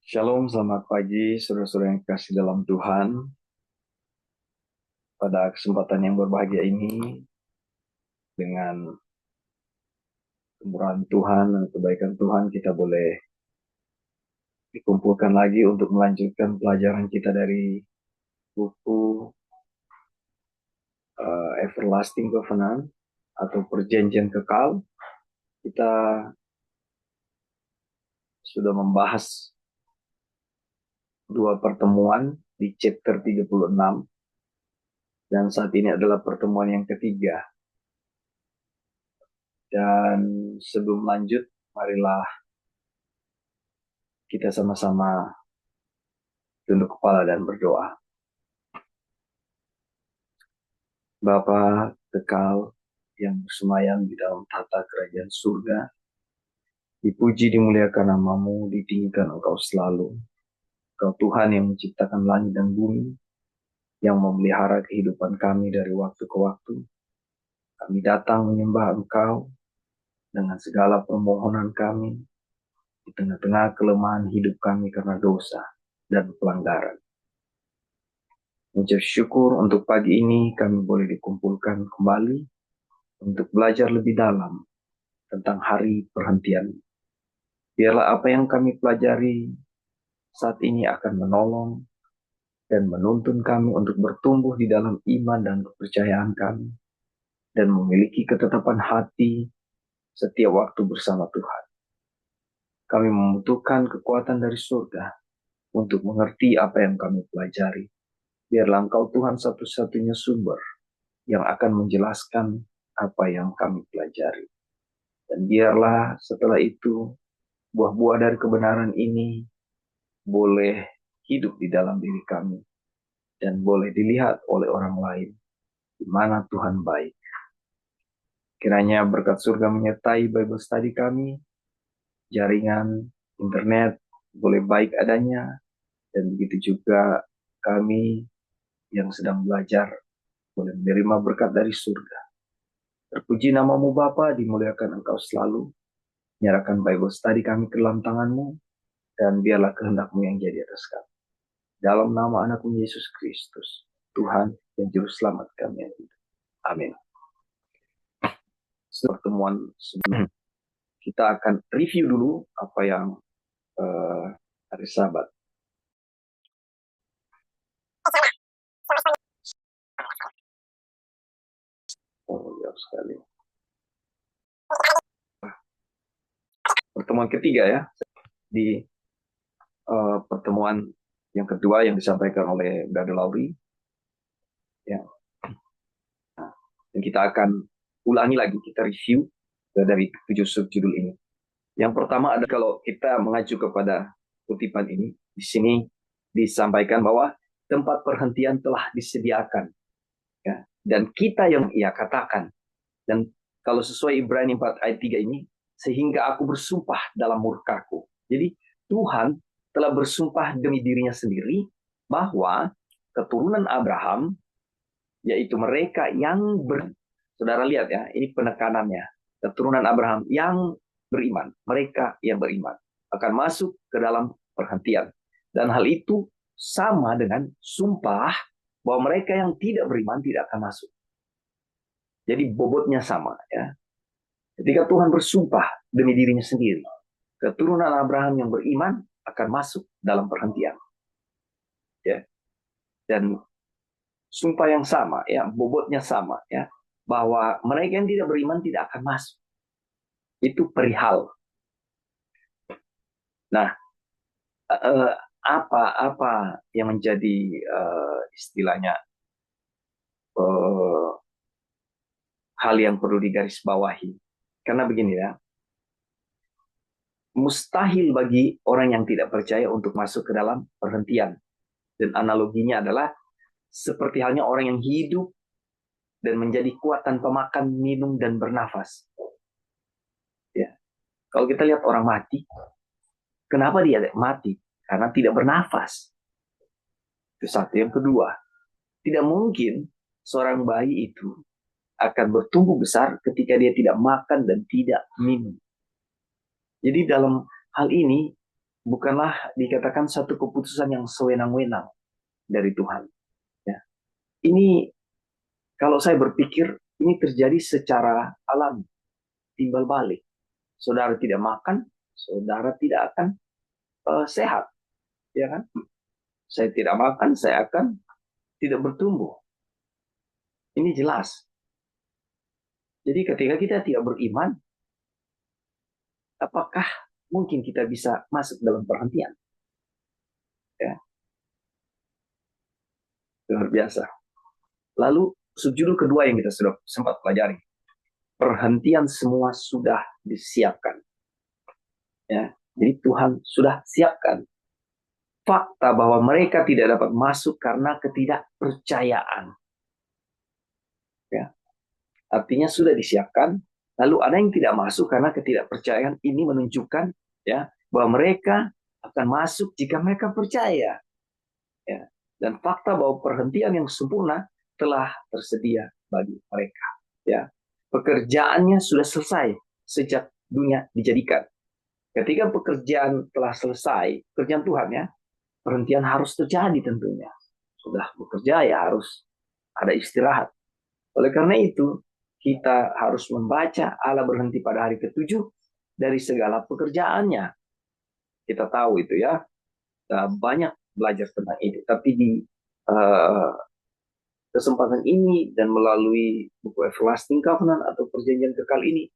Shalom, selamat pagi, saudara-saudara yang kasih dalam Tuhan. Pada kesempatan yang berbahagia ini, dengan kemurahan Tuhan dan kebaikan Tuhan, kita boleh dikumpulkan lagi untuk melanjutkan pelajaran kita dari buku Everlasting Covenant atau Perjanjian Kekal. Kita sudah membahas dua pertemuan di chapter 36, dan saat ini adalah pertemuan yang ketiga. Dan sebelum lanjut, marilah kita sama-sama tunduk kepala dan berdoa. Bapa kekal yang bersemayam di dalam tata kerajaan surga, dipuji dimuliakan namamu, ditinggikan Engkau selalu. Engkau Tuhan yang menciptakan langit dan bumi, yang memelihara kehidupan kami dari waktu ke waktu. Kami datang menyembah Engkau dengan segala permohonan kami di tengah-tengah kelemahan hidup kami karena dosa dan pelanggaran. Mengucap syukur untuk pagi ini kami boleh dikumpulkan kembali untuk belajar lebih dalam tentang hari perhentian. Biarlah apa yang kami pelajari saat ini akan menolong dan menuntun kami untuk bertumbuh di dalam iman dan kepercayaan kami, dan memiliki ketetapan hati setiap waktu bersama Tuhan. Kami membutuhkan kekuatan dari surga untuk mengerti apa yang kami pelajari. Biarlah Engkau Tuhan satu-satunya sumber yang akan menjelaskan apa yang kami pelajari. Dan biarlah setelah itu buah-buah dari kebenaran ini boleh hidup di dalam diri kami dan boleh dilihat oleh orang lain di mana Tuhan baik. Kiranya berkat surga menyertai Bible study kami, jaringan internet boleh baik adanya, dan begitu juga kami yang sedang belajar boleh menerima berkat dari surga. Terpuji namamu Bapa, dimuliakan Engkau selalu. Nyerahkan Bible study kami ke dalam tangan-Mu, dan biarlah kehendak-Mu yang jadi atas kami. Dalam nama anak-Mu Yesus Kristus, Tuhan dan Juru Selamat kami yang hidup. Amin. Pertemuan sebelum kita akan review dulu apa yang hari Sabat. Oh, ya sekali. Pertemuan ketiga ya, di pertemuan yang kedua yang disampaikan oleh Brother Lauri. Ya. Nah, dan kita akan ulangi lagi, kita review dari 7 subjudul ini. Yang pertama adalah kalau kita mengacu kepada kutipan ini, di sini disampaikan bahwa tempat perhentian telah disediakan. Ya. Dan kita yang ia katakan. Dan kalau sesuai Ibrani 4 ayat 3 ini, sehingga aku bersumpah dalam murkaku. Jadi Tuhan telah bersumpah demi dirinya sendiri bahwa keturunan Abraham, yaitu mereka yang saudara lihat ya, ini penekanannya. Keturunan Abraham yang beriman, mereka yang beriman akan masuk ke dalam perhentian. Dan hal itu sama dengan sumpah bahwa mereka yang tidak beriman tidak akan masuk. Jadi bobotnya sama ya. Ketika Tuhan bersumpah demi dirinya sendiri, keturunan Abraham yang beriman akan masuk dalam perhentian. Ya. Dan sumpah yang sama ya, bobotnya sama ya, bahwa mereka yang tidak beriman tidak akan masuk. Itu perihal. Nah, apa yang menjadi istilahnya hal yang perlu digarisbawahi? Karena begini ya, mustahil bagi orang yang tidak percaya untuk masuk ke dalam perhentian. Dan analoginya adalah seperti halnya orang yang hidup dan menjadi kuat tanpa makan, minum, dan bernafas. Ya. Kalau kita lihat orang mati, kenapa dia mati? Karena tidak bernafas. Itu satu. Yang kedua, tidak mungkin seorang bayi itu akan bertumbuh besar ketika dia tidak makan dan tidak minum. Jadi dalam hal ini, bukanlah dikatakan satu keputusan yang sewenang-wenang dari Tuhan. Ya. Ini kalau saya berpikir ini terjadi secara alami, timbal balik. Saudara tidak makan, saudara tidak akan sehat, ya kan? Saya tidak makan, saya akan tidak bertumbuh. Ini jelas. Jadi ketika kita tidak beriman, apakah mungkin kita bisa masuk dalam perhentian? Ya, luar biasa. Lalu subjudul kedua yang kita sudah sempat pelajari, perhentian semua sudah disiapkan. Ya, jadi Tuhan sudah siapkan. Fakta bahwa mereka tidak dapat masuk karena ketidakpercayaan. Ya, artinya sudah disiapkan. Lalu ada yang tidak masuk karena ketidakpercayaan. Ini menunjukkan ya bahwa mereka akan masuk jika mereka percaya. Ya. Dan fakta bahwa perhentian yang sempurna telah tersedia bagi mereka. Ya, pekerjaannya sudah selesai sejak dunia dijadikan. Ketika pekerjaan telah selesai, pekerjaan Tuhan ya, perhentian harus terjadi tentunya. Sudah bekerja ya harus ada istirahat. Oleh karena itu, kita harus membaca Allah berhenti pada hari ketujuh dari segala pekerjaannya. Kita tahu itu ya, banyak belajar tentang itu. Tapi di uh, kesempatan ini dan melalui buku Everlasting Covenant atau perjanjian kekal ini,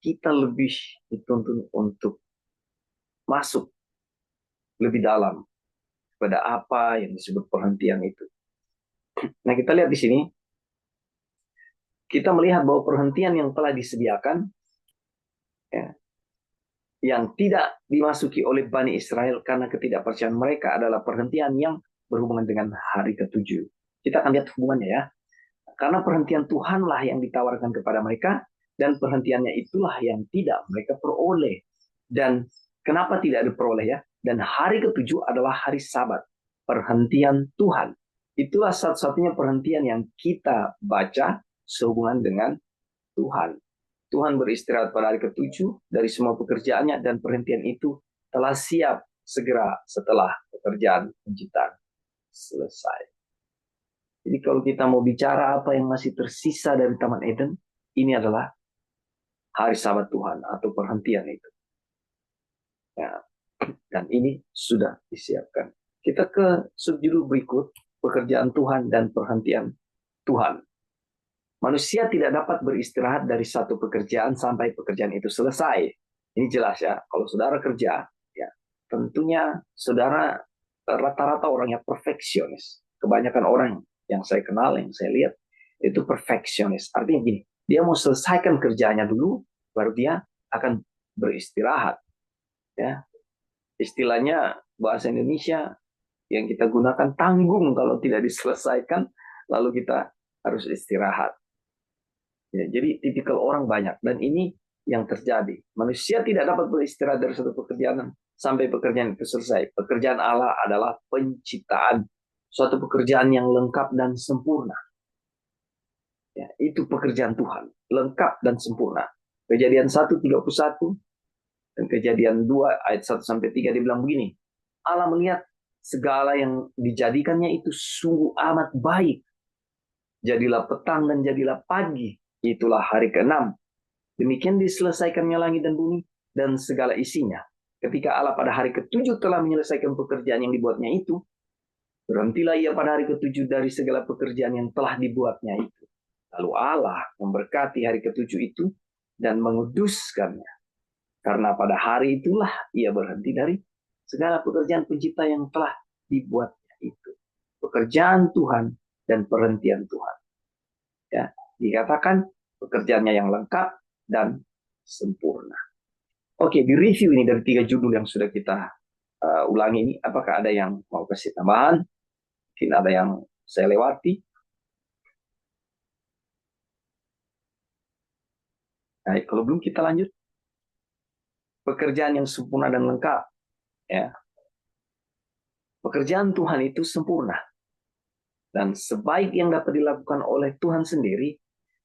kita lebih dituntun untuk masuk lebih dalam pada apa yang disebut perhentian itu. Nah, kita lihat di sini, kita melihat bahwa perhentian yang telah disediakan, ya, yang tidak dimasuki oleh Bani Israel karena ketidakpercayaan mereka adalah perhentian yang berhubungan dengan hari ketujuh. Kita akan lihat hubungannya ya. Karena perhentian Tuhanlah yang ditawarkan kepada mereka, dan perhentiannya itulah yang tidak mereka peroleh. Dan kenapa tidak diperoleh ya? Dan hari ketujuh adalah hari Sabat, perhentian Tuhan. Itulah satu-satunya perhentian yang kita baca sehubungan dengan Tuhan. Tuhan beristirahat pada hari ketujuh dari semua pekerjaannya, dan perhentian itu telah siap segera setelah pekerjaan penciptaan selesai. Jadi kalau kita mau bicara apa yang masih tersisa dari Taman Eden, ini adalah hari Sabat Tuhan atau perhentian itu. Ya, dan ini sudah disiapkan. Kita ke subjudul berikut, pekerjaan Tuhan dan perhentian Tuhan. Manusia tidak dapat beristirahat dari satu pekerjaan sampai pekerjaan itu selesai. Ini jelas ya, kalau saudara kerja, ya tentunya saudara rata-rata orangnya perfeksionis. Kebanyakan orang yang saya kenal, yang saya lihat, itu perfeksionis. Artinya gini, dia mau selesaikan kerjanya dulu, baru dia akan beristirahat. Ya, istilahnya bahasa Indonesia yang kita gunakan tanggung kalau tidak diselesaikan, lalu kita harus istirahat. Ya, jadi tipikal orang banyak, dan ini yang terjadi. Manusia tidak dapat beristirahat dari satu pekerjaan sampai pekerjaan itu selesai. Pekerjaan Allah adalah penciptaan, suatu pekerjaan yang lengkap dan sempurna. Ya, itu pekerjaan Tuhan, lengkap dan sempurna. Kejadian 1:31 dan Kejadian 2 ayat 1 sampai 3 dibilang begini. Allah melihat segala yang dijadikannya itu sungguh amat baik. Jadilah petang dan jadilah pagi. Itulah hari ke-6. Demikian diselesaikannya langit dan bumi dan segala isinya. Ketika Allah pada hari ke-7 telah menyelesaikan pekerjaan yang dibuatnya itu, berhentilah ia pada hari ke-7 dari segala pekerjaan yang telah dibuatnya itu. Lalu Allah memberkati hari ke-7 itu dan menguduskannya. Karena pada hari itulah ia berhenti dari segala pekerjaan pencipta yang telah dibuatnya itu. Pekerjaan Tuhan dan perhentian Tuhan. Ya, dikatakan pekerjaannya yang lengkap dan sempurna. Oke, di review ini dari 3 judul yang sudah kita ulangi ini, apakah ada yang mau kasih tambahan? Mungkin ada yang saya lewati. Nah, kalau belum kita lanjut. Pekerjaan yang sempurna dan lengkap. Ya. Pekerjaan Tuhan itu sempurna. Dan sebaik yang dapat dilakukan oleh Tuhan sendiri,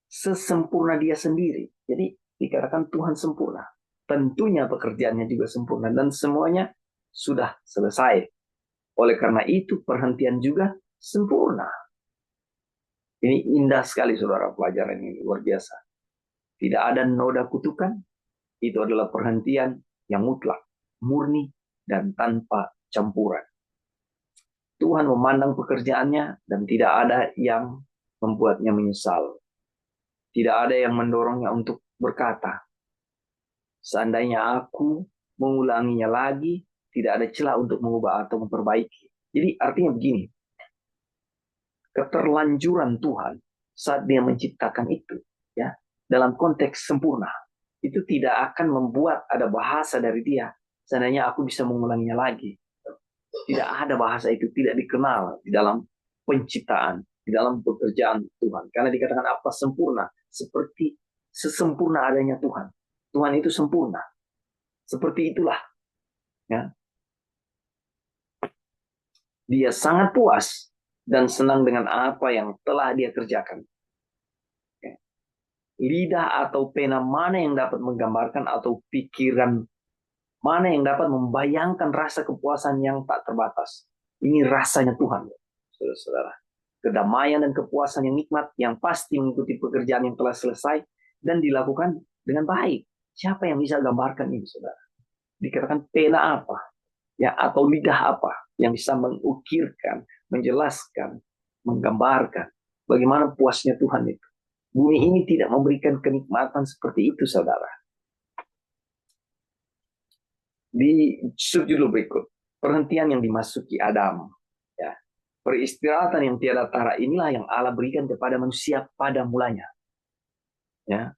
sesempurna dia sendiri. Jadi dikatakan Tuhan sempurna. Tentunya pekerjaannya juga sempurna. Dan semuanya sudah selesai. Oleh karena itu perhentian juga sempurna. Ini indah sekali saudara, pelajaran ini luar biasa. Tidak ada noda kutukan, itu adalah perhentian yang mutlak, murni, dan tanpa campuran. Tuhan memandang pekerjaannya dan tidak ada yang membuatnya menyesal. Tidak ada yang mendorongnya untuk berkata, seandainya aku mengulanginya lagi, tidak ada celah untuk mengubah atau memperbaiki. Jadi artinya begini, keterlanjuran Tuhan saat dia menciptakan itu, ya, dalam konteks sempurna, itu tidak akan membuat ada bahasa dari dia, seandainya aku bisa mengulanginya lagi. Tidak ada bahasa itu, tidak dikenal di dalam penciptaan, di dalam pekerjaan Tuhan. Karena dikatakan apa sempurna, seperti sesempurna adanya Tuhan. Tuhan itu sempurna. Seperti itulah. Ya. Dia sangat puas dan senang dengan apa yang telah dia kerjakan. Ya. Lidah atau pena mana yang dapat menggambarkan atau pikiran mana yang dapat membayangkan rasa kepuasan yang tak terbatas. Ini rasanya Tuhan, saudara-saudara. Kedamaian dan kepuasan yang nikmat yang pasti mengikuti pekerjaan yang telah selesai dan dilakukan dengan baik. Siapa yang bisa gambarkan ini, saudara? Dikatakan pena apa, ya, atau lidah apa yang bisa mengukirkan, menjelaskan, menggambarkan bagaimana puasnya Tuhan itu. Bumi ini tidak memberikan kenikmatan seperti itu, saudara. Di subjudul berikut, perhentian yang dimasuki Adam. Ya. Peristirahatan yang tiada tara inilah yang Allah berikan kepada manusia pada mulanya. Ya.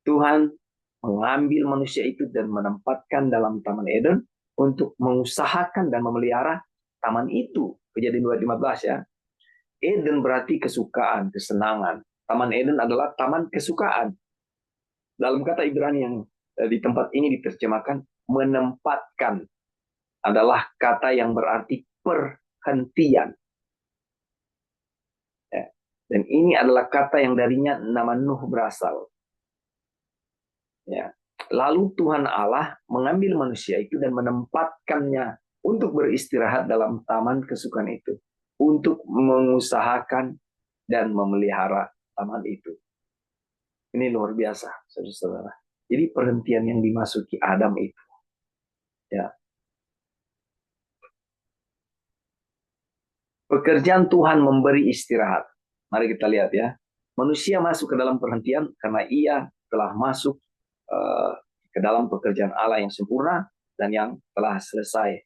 Tuhan mengambil manusia itu dan menempatkan dalam Taman Eden untuk mengusahakan dan memelihara taman itu. Kejadian 2:15 ya. Eden berarti kesukaan, kesenangan. Taman Eden adalah taman kesukaan. Dalam kata Ibrani yang di tempat ini diterjemahkan menempatkan adalah kata yang berarti perhentian. Ya. Dan ini adalah kata yang darinya nama Nuh berasal. Ya. Lalu Tuhan Allah mengambil manusia itu dan menempatkannya untuk beristirahat dalam taman kesukaan itu. Untuk mengusahakan dan memelihara taman itu. Ini luar biasa, saudara-saudara. Jadi perhentian yang dimasuki Adam itu. Ya. Pekerjaan Tuhan memberi istirahat. Mari kita lihat ya. Manusia masuk ke dalam perhentian karena ia telah masuk ke dalam pekerjaan Allah yang sempurna dan yang telah selesai.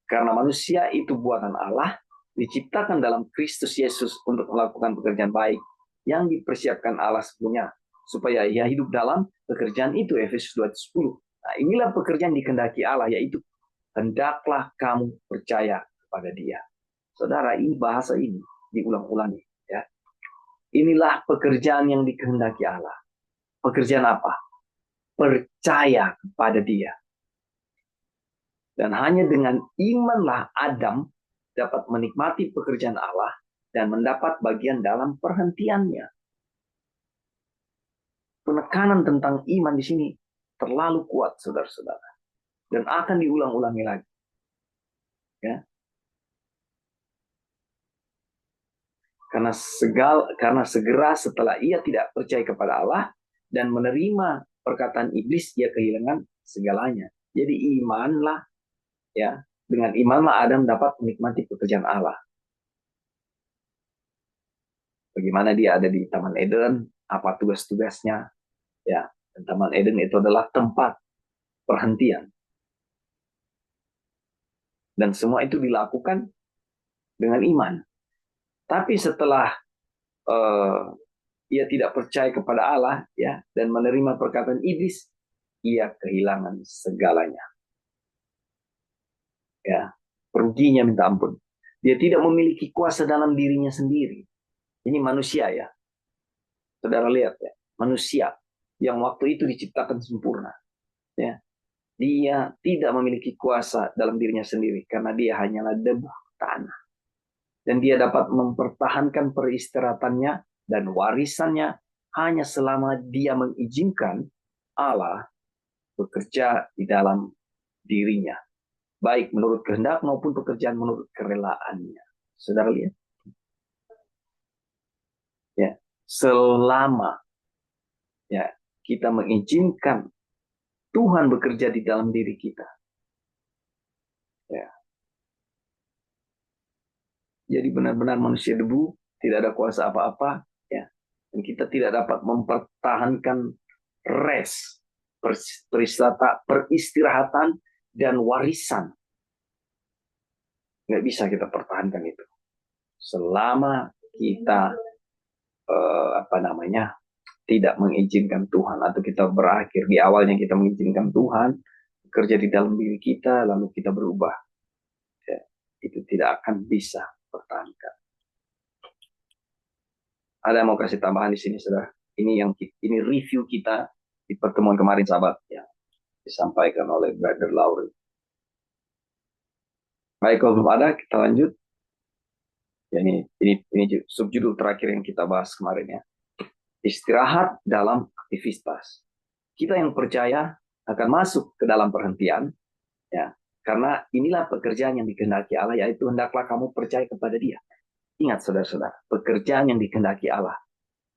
Karena manusia itu buatan Allah, diciptakan dalam Kristus Yesus untuk melakukan pekerjaan baik yang dipersiapkan Allah sebelumnya, supaya ia hidup dalam pekerjaan itu, Efesus 2:10. Nah, inilah pekerjaan dikehendaki Allah, yaitu hendaklah kamu percaya kepada Dia. Saudara, ini bahasa ini diulang-ulangi. Ya. Inilah pekerjaan yang dikehendaki Allah. Pekerjaan apa? Percaya kepada Dia. Dan hanya dengan imanlah Adam dapat menikmati pekerjaan Allah dan mendapat bagian dalam perhentiannya. Penekanan tentang iman di sini terlalu kuat, saudara-saudara. Dan akan diulang-ulangi lagi. Ya. Karena segera setelah ia tidak percaya kepada Allah dan menerima perkataan iblis, ia kehilangan segalanya. Jadi imanlah, ya, dengan imanlah Adam dapat menikmati pekerjaan Allah. Bagaimana dia ada di Taman Eden, apa tugas-tugasnya, ya. Dan Taman Eden itu adalah tempat perhentian. Dan semua itu dilakukan dengan iman. Tapi setelah ia tidak percaya kepada Allah, ya, dan menerima perkataan iblis, ia kehilangan segalanya. Ya, ruginya minta ampun. Dia tidak memiliki kuasa dalam dirinya sendiri. Ini manusia ya. Saudara lihat ya, manusia yang waktu itu diciptakan sempurna. Ya. Dia tidak memiliki kuasa dalam dirinya sendiri karena dia hanyalah debu tanah. Dan dia dapat mempertahankan peristirahatannya dan warisannya hanya selama dia mengizinkan Allah bekerja di dalam dirinya. baik menurut kehendak maupun pekerjaan menurut kerelaannya. Saudara lihat, ya, selama ya kita mengizinkan Tuhan bekerja di dalam diri kita, ya, jadi benar-benar manusia debu, tidak ada kuasa apa-apa, ya, dan kita tidak dapat mempertahankan rest, peristirahatan dan warisan. Nggak bisa kita pertahankan itu selama kita tidak mengizinkan Tuhan, atau kita berakhir di awalnya kita mengizinkan Tuhan bekerja di dalam diri kita lalu kita berubah, ya, itu tidak akan bisa pertahankan. Ada yang mau kasih tambahan di sini, saudara? Ini review kita di pertemuan kemarin, sahabat, yang disampaikan oleh Brother Lauren. Baik, kalau belum ada, kita lanjut. Ya, ini subjudul terakhir yang kita bahas kemarin, ya. Istirahat dalam aktivitas. Kita yang percaya akan masuk ke dalam perhentian, ya, karena inilah pekerjaan yang dikehendaki Allah, yaitu hendaklah kamu percaya kepada Dia. Ingat, saudara-saudara, pekerjaan yang dikehendaki Allah,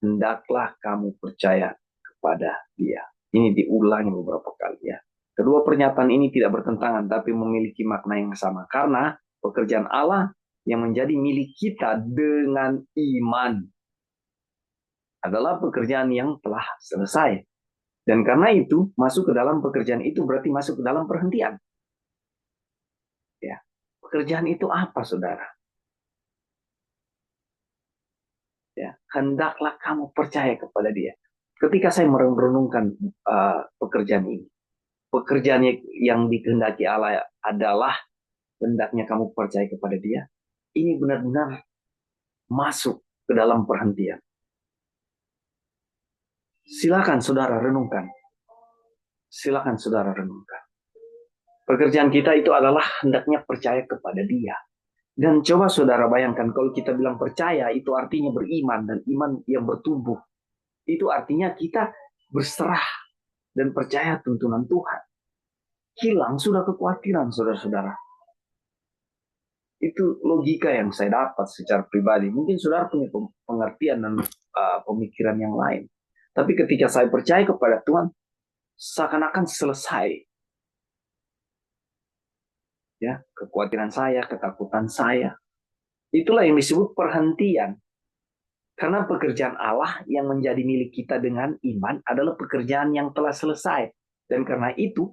hendaklah kamu percaya kepada Dia. Ini diulangi beberapa kali, ya. Kedua pernyataan ini tidak bertentangan, tapi memiliki makna yang sama. Karena pekerjaan Allah yang menjadi milik kita dengan iman adalah pekerjaan yang telah selesai. Dan karena itu, masuk ke dalam pekerjaan itu berarti masuk ke dalam perhentian. Ya. Pekerjaan itu apa, saudara? Ya, hendaklah kamu percaya kepada Dia. Ketika saya merenungkan pekerjaan ini, pekerjaan yang dikehendaki Allah adalah hendaknya kamu percaya kepada Dia. Ini benar-benar masuk ke dalam perhentian. Silakan saudara renungkan. Silakan saudara renungkan. Pekerjaan kita itu adalah hendaknya percaya kepada Dia. Dan coba saudara bayangkan, kalau kita bilang percaya, itu artinya beriman, dan iman yang bertumbuh. Itu artinya kita berserah dan percaya tuntunan Tuhan. Hilang sudah kekhawatiran, saudara-saudara. Itu logika yang saya dapat secara pribadi. Mungkin saudara punya pengertian dan pemikiran yang lain. Tapi ketika saya percaya kepada Tuhan, seakan-akan selesai. Ya, kekhawatiran saya, ketakutan saya. Itulah yang disebut perhentian. Karena pekerjaan Allah yang menjadi milik kita dengan iman adalah pekerjaan yang telah selesai. Dan karena itu,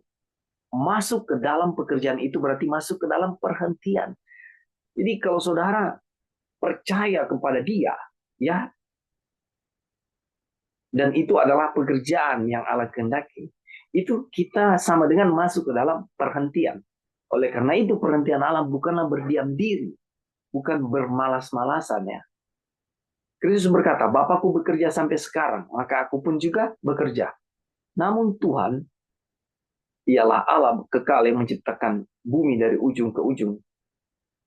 masuk ke dalam pekerjaan itu berarti masuk ke dalam perhentian. Jadi kalau saudara percaya kepada Dia, ya, dan itu adalah pekerjaan yang Allah kehendaki, itu kita sama dengan masuk ke dalam perhentian. Oleh karena itu perhentian Allah bukanlah berdiam diri, bukan bermalas-malasan, ya. Kristus berkata, Bapakku bekerja sampai sekarang, maka aku pun juga bekerja. Namun Tuhan, ialah Allah kekal yang menciptakan bumi dari ujung ke ujung.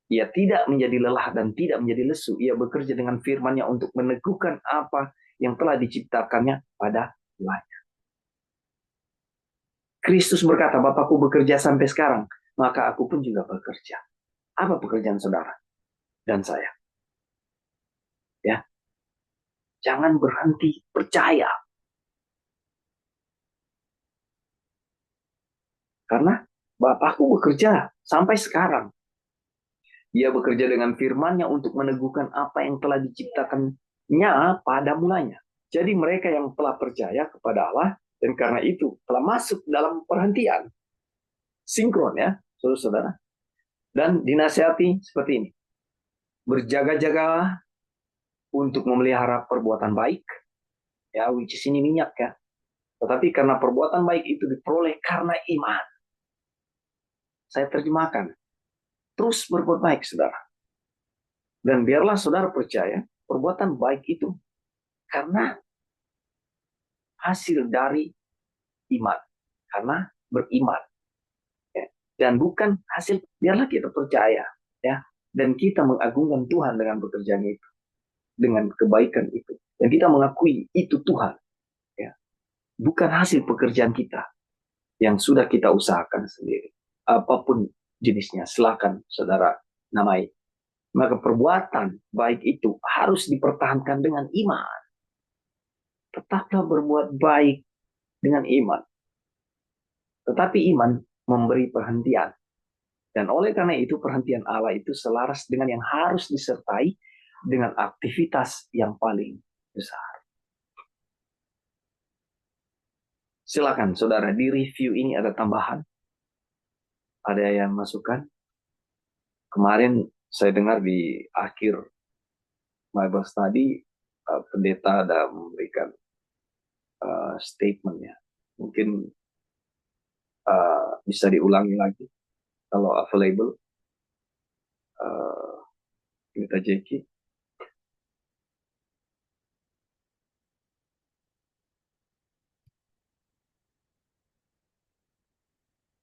Ia tidak menjadi lelah dan tidak menjadi lesu. Ia bekerja dengan firman-Nya untuk meneguhkan apa yang telah diciptakannya pada mulanya. Kristus berkata, Bapakku bekerja sampai sekarang, maka aku pun juga bekerja. Apa pekerjaan saudara dan saya? Ya, jangan berhenti percaya. Karena Bapakku bekerja sampai sekarang. Dia bekerja dengan firman-Nya untuk meneguhkan apa yang telah diciptakannya pada mulanya. Jadi mereka yang telah percaya kepada Allah, dan karena itu telah masuk dalam perhentian. Sinkron, ya, saudara-saudara. Dan dinasihati seperti ini. Berjaga-jagalah untuk memelihara perbuatan baik. Ya, which is ini minyak, ya. Tetapi karena perbuatan baik itu diperoleh karena iman. Saya terjemahkan. Terus berbuat baik, saudara. Dan biarlah saudara percaya, perbuatan baik itu karena hasil dari iman. Karena beriman. Ya. Dan bukan hasil, biarlah kita percaya. Ya. Dan kita mengagungkan Tuhan dengan pekerjaan itu. Dengan kebaikan itu. Dan kita mengakui itu Tuhan. Ya. Bukan hasil pekerjaan kita. Yang sudah kita usahakan sendiri. Apapun jenisnya. Silakan saudara namai. Maka perbuatan baik itu harus dipertahankan dengan iman. Tetaplah berbuat baik dengan iman. Tetapi iman memberi perhentian. Dan oleh karena itu perhentian Allah itu selaras dengan yang harus disertai dengan aktivitas yang paling besar. Silakan saudara, di review ini ada tambahan. Ada yang masukkan? Kemarin saya dengar di akhir Bible study, pendeta ada memberikan statementnya. Mungkin bisa diulangi lagi kalau available. Kita Jeki.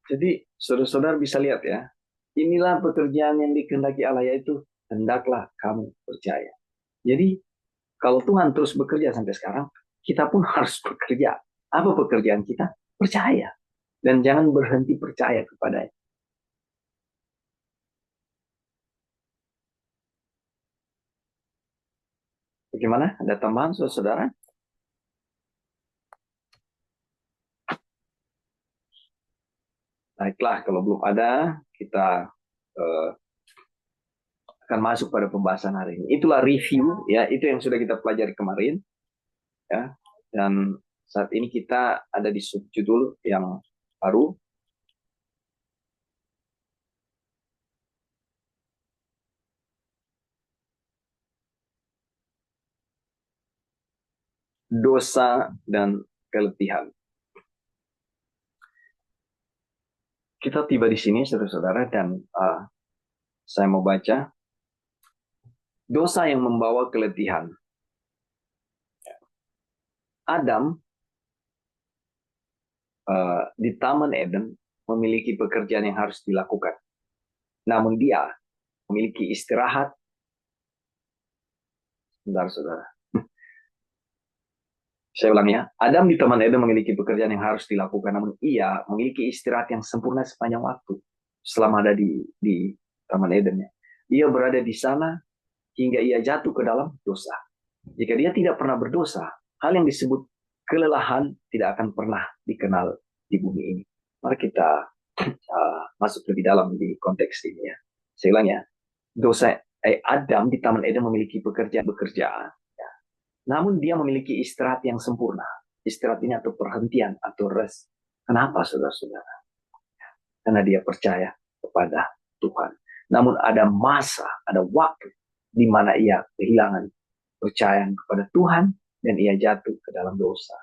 Jadi saudara-saudara bisa lihat ya, inilah pekerjaan yang dikehendaki Allah, yaitu hendaklah kamu percaya. Jadi kalau Tuhan terus bekerja sampai sekarang, kita pun harus bekerja. Apa pekerjaan kita? Percaya. Dan jangan berhenti percaya kepadanya. Bagaimana? Ada tambahan saudara? Baiklah, kalau belum ada, kita akan masuk pada pembahasan hari ini. Itulah review, ya, itu yang sudah kita pelajari kemarin, ya. Dan saat ini kita ada di subjudul yang baru, dosa dan keletihan. Kita tiba di sini, saudara-saudara, dan saya mau baca dosa yang membawa keletihan. Adam di Taman Eden memiliki pekerjaan yang harus dilakukan. Namun dia memiliki istirahat. Bentar, saudara. Saya ulang ya. Adam di Taman Eden memiliki pekerjaan yang harus dilakukan. Namun ia memiliki istirahat yang sempurna sepanjang waktu. Selama ada di Taman Eden. Ia berada di sana hingga ia jatuh ke dalam dosa. Jika dia tidak pernah berdosa, hal yang disebut kelelahan tidak akan pernah dikenal di bumi ini. Mari kita masuk lebih dalam di konteks ini ya. Saya ulang ya. Adam di Taman Eden memiliki pekerjaan. Ya. Namun dia memiliki istirahat yang sempurna. Istirahat ini atau perhentian atau rest. Kenapa saudara-saudara? Karena dia percaya kepada Tuhan. Namun ada masa, ada waktu di mana ia kehilangan percaya kepada Tuhan dan ia jatuh ke dalam dosa.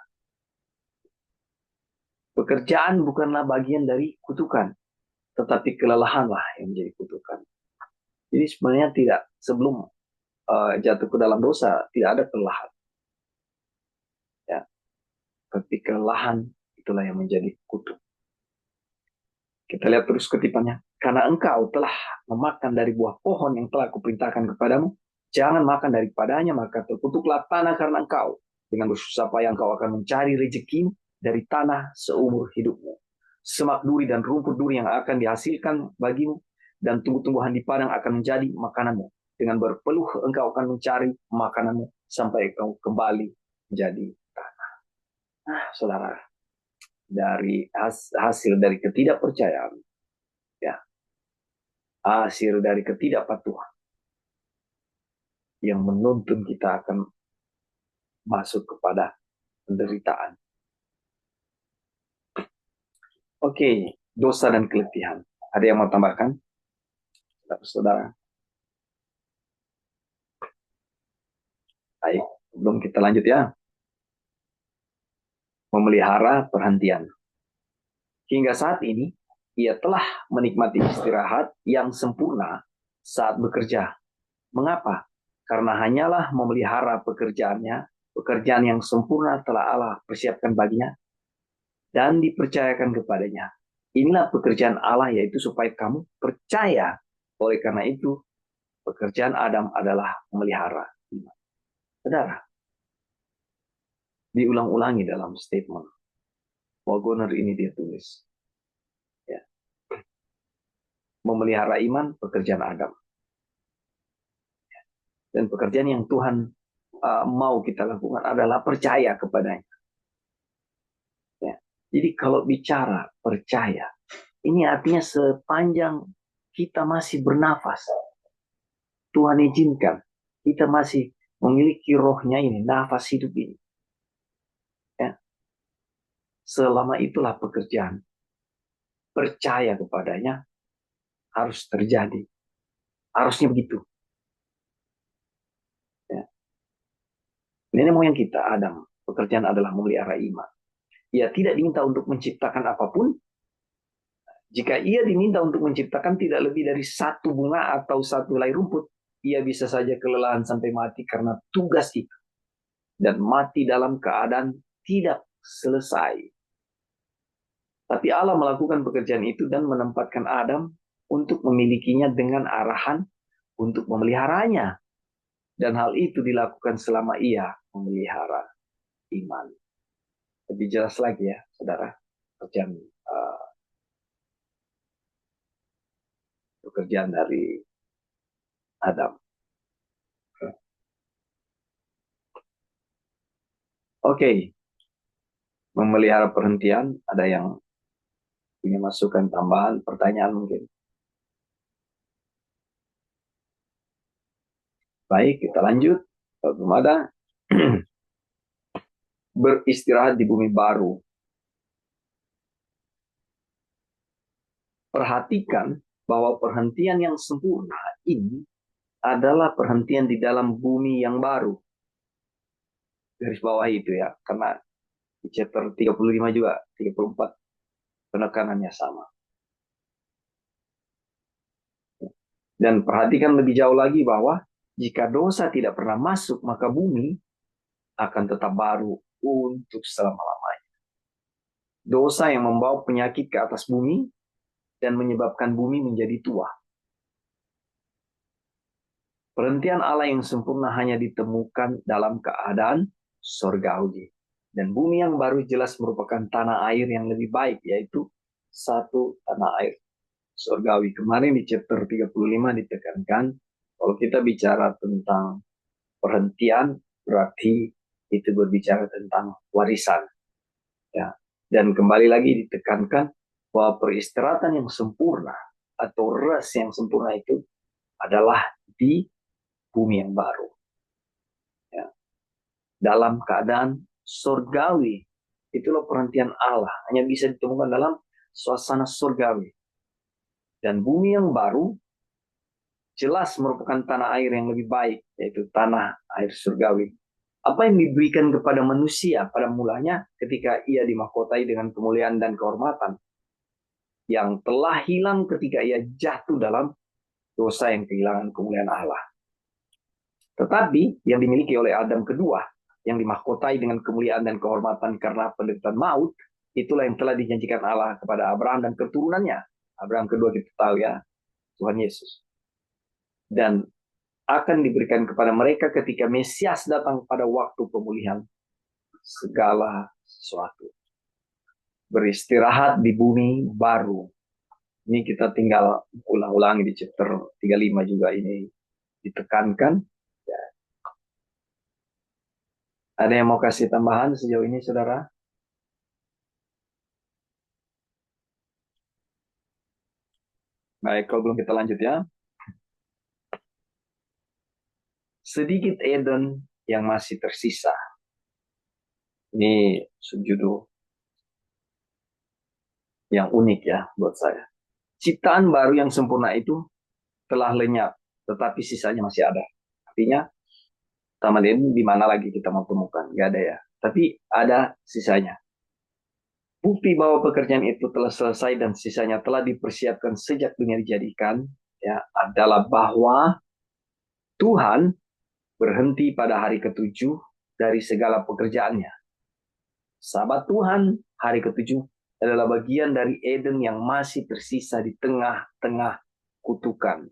Pekerjaan bukanlah bagian dari kutukan, tetapi kelelahanlah yang menjadi kutukan. Jadi sebenarnya tidak, sebelum jatuh ke dalam dosa tidak ada kelelahan. Ya, tapi kelelahan itulah yang menjadi kutuk. Kita lihat terus kutipannya. Karena engkau telah memakan dari buah pohon yang telah kuperintahkan kepadamu, jangan makan daripadanya, maka terkutuklah tanah karena engkau. Dengan bersusah payah engkau akan mencari rezekimu dari tanah seumur hidupmu. Semak duri dan rumput duri yang akan dihasilkan bagimu, dan tumbuh-tumbuhan di padang akan menjadi makananmu. Dengan berpeluh engkau akan mencari makananmu sampai engkau kembali menjadi tanah. Nah, saudara, dari hasil dari ketidakpercayaan, ya, hasil dari ketidakpatuhan yang menuntun kita akan masuk kepada penderitaan. Oke, dosa dan keletihan. Ada yang mau tambahkan? Saudara. Baik, sebelum kita lanjut ya. Memelihara perhentian. Hingga saat ini, ia telah menikmati istirahat yang sempurna saat bekerja. Mengapa? Karena hanyalah memelihara pekerjaannya, pekerjaan yang sempurna telah Allah persiapkan baginya dan dipercayakan kepadanya. Inilah pekerjaan Allah, yaitu supaya kamu percaya. Oleh karena itu, pekerjaan Adam adalah memelihara iman. Saudara, diulang-ulangi dalam statement Wagoner ini dia tulis. Ya. memelihara iman pekerjaan Adam. Dan pekerjaan yang Tuhan mau kita lakukan adalah percaya kepadanya. Ya. Jadi kalau bicara percaya, ini artinya sepanjang kita masih bernafas, Tuhan izinkan kita masih memiliki rohnya ini, nafas hidup ini. Ya. Selama itulah pekerjaan. Percaya kepadanya harus terjadi. Harusnya begitu. Ya. Nenek moyang kita, Adam, pekerjaan adalah memelihara iman. Ia tidak diminta untuk menciptakan apapun. Jika ia diminta untuk menciptakan tidak lebih dari satu bunga atau satu helai rumput, ia bisa saja kelelahan sampai mati karena tugas itu. Dan mati dalam keadaan tidak selesai. Tapi Allah melakukan pekerjaan itu dan menempatkan Adam untuk memilikinya dengan arahan untuk memeliharanya. Dan hal itu dilakukan selama ia memelihara iman. Lebih jelas lagi ya, saudara, pekerjaan dari Adam. Oke, memelihara perhentian, ada yang ingin masukkan tambahan pertanyaan mungkin? Baik, kita lanjut. Kalau belum ada, beristirahat di bumi baru. Perhatikan bahwa perhentian yang sempurna ini adalah perhentian di dalam bumi yang baru. Garis bawah itu ya, karena di chapter 35 juga, 34, penekanannya sama. Dan perhatikan lebih jauh lagi bahwa jika dosa tidak pernah masuk, maka bumi akan tetap baru untuk selama-lamanya. Dosa yang membawa penyakit ke atas bumi dan menyebabkan bumi menjadi tua. Perhentian Allah yang sempurna hanya ditemukan dalam keadaan surgawi. Dan bumi yang baru jelas merupakan tanah air yang lebih baik, yaitu satu tanah air surgawi. Kemarin di chapter 35 ditekankan, kalau kita bicara tentang perhentian, berarti itu berbicara tentang warisan. Ya. Dan kembali lagi ditekankan bahwa peristirahatan yang sempurna atau rest yang sempurna itu adalah di bumi yang baru. Ya. Dalam keadaan surgawi. Itulah perhentian Allah. Hanya bisa ditemukan dalam suasana surgawi. Dan bumi yang baru jelas merupakan tanah air yang lebih baik, yaitu tanah air surgawi. Apa yang diberikan kepada manusia pada mulanya ketika ia dimahkotai dengan kemuliaan dan kehormatan, yang telah hilang ketika ia jatuh dalam dosa yang kehilangan kemuliaan Allah. Tetapi yang dimiliki oleh Adam kedua, yang dimahkotai dengan kemuliaan dan kehormatan karena penderitaan maut, itulah yang telah dijanjikan Allah kepada Abraham dan keturunannya. Abraham kedua kita tahu ya, Tuhan Yesus. Dan akan diberikan kepada mereka ketika Mesias datang pada waktu pemulihan segala sesuatu. Beristirahat di bumi baru. Ini kita tinggal ulang-ulangi di chapter 35 juga ini ditekankan. Ya. Ada yang mau kasih tambahan sejauh ini, saudara? Baik, kalau belum kita lanjut ya. Sedikit Eden yang masih tersisa. Ini subjudul yang unik ya buat saya. Ciptaan baru yang sempurna itu telah lenyap, tetapi sisanya masih ada. Artinya, Taman Eden di mana lagi kita mau temukan? Gak ada ya. Tapi ada sisanya. Bukti bahwa pekerjaan itu telah selesai dan sisanya telah dipersiapkan sejak dunia dijadikan, ya, adalah bahwa Tuhan berhenti pada hari ketujuh dari segala pekerjaannya. Sabat Tuhan, hari ketujuh, adalah bagian dari Eden yang masih tersisa di tengah-tengah kutukan.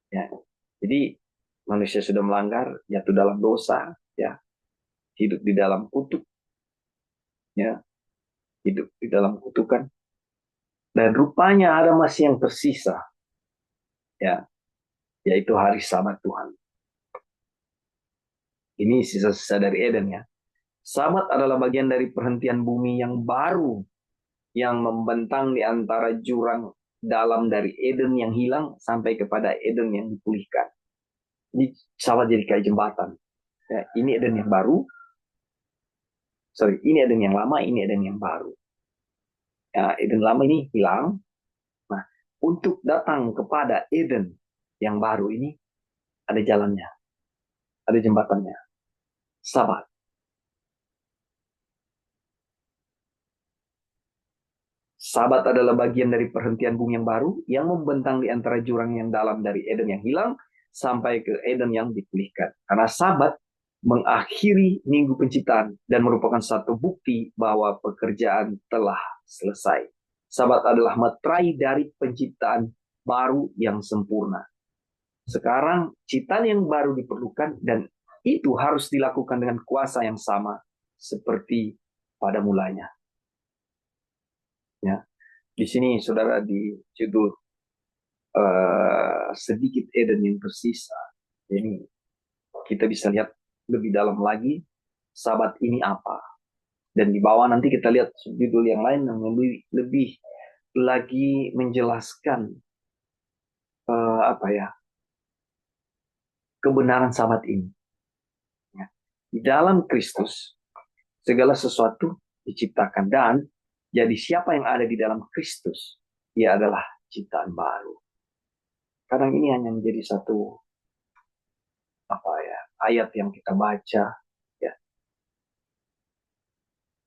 Ya. Jadi manusia sudah melanggar, jatuh dalam dosa, ya, hidup di dalam kutuk, ya, hidup di dalam kutukan. Dan rupanya ada masih yang tersisa, ya, yaitu hari Sabat Tuhan. Ini sisa-sisa dari Eden ya. Sabat adalah bagian dari perhentian bumi yang baru yang membentang di antara jurang dalam dari Eden yang hilang sampai kepada Eden yang dipulihkan. Ini Sabat jadi kayak jembatan. Ya, ini Eden yang baru, ini Eden yang lama, ini Eden yang baru. Ya, Eden lama ini hilang. Nah, untuk datang kepada Eden yang baru ini ada jalannya, ada jembatannya. Sabat. Sabat adalah bagian dari perhentian bumi yang baru yang membentang di antara jurang yang dalam dari Eden yang hilang sampai ke Eden yang dipulihkan. Karena Sabat mengakhiri minggu penciptaan dan merupakan satu bukti bahwa pekerjaan telah selesai. Sabat adalah materai dari penciptaan baru yang sempurna. Sekarang ciptaan yang baru diperlukan dan itu harus dilakukan dengan kuasa yang sama seperti pada mulanya. Ya, di sini saudara di judul sedikit Eden yang tersisa. Ini kita bisa lihat lebih dalam lagi Sabat ini apa. Dan di bawah nanti kita lihat judul yang lain yang lebih lagi menjelaskan apa ya kebenaran Sabat ini. Ya. Di dalam Kristus segala sesuatu diciptakan dan jadi siapa yang ada di dalam Kristus ia adalah ciptaan baru. Kadang ini hanya menjadi satu apa ya ayat yang kita baca ya.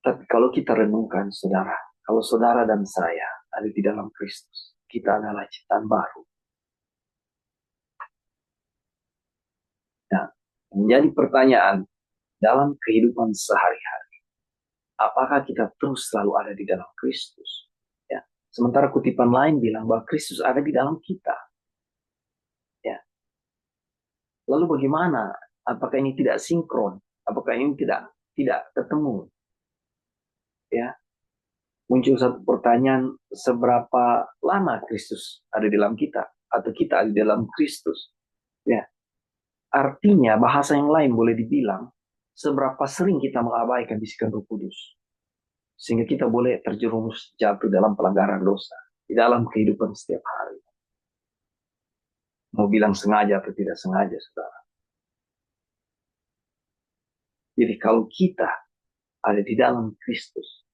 Tapi kalau kita renungkan saudara, kalau saudara dan saya ada di dalam Kristus, kita adalah ciptaan baru. Nah, menjadi pertanyaan dalam kehidupan sehari-hari, apakah kita terus selalu ada di dalam Kristus? Ya. Sementara kutipan lain bilang bahwa Kristus ada di dalam kita. Ya. Lalu bagaimana? Apakah ini tidak sinkron? Apakah ini tidak ketemu? Ya. Muncul satu pertanyaan, seberapa lama Kristus ada di dalam kita? Atau kita ada di dalam Kristus? Ya. Artinya bahasa yang lain boleh dibilang, seberapa sering kita mengabaikan bisikan Roh Kudus. Sehingga kita boleh terjerumus jatuh dalam pelanggaran dosa. Di dalam kehidupan setiap hari. Mau bilang sengaja atau tidak sengaja, saudara. Jadi kalau kita ada di dalam Kristus,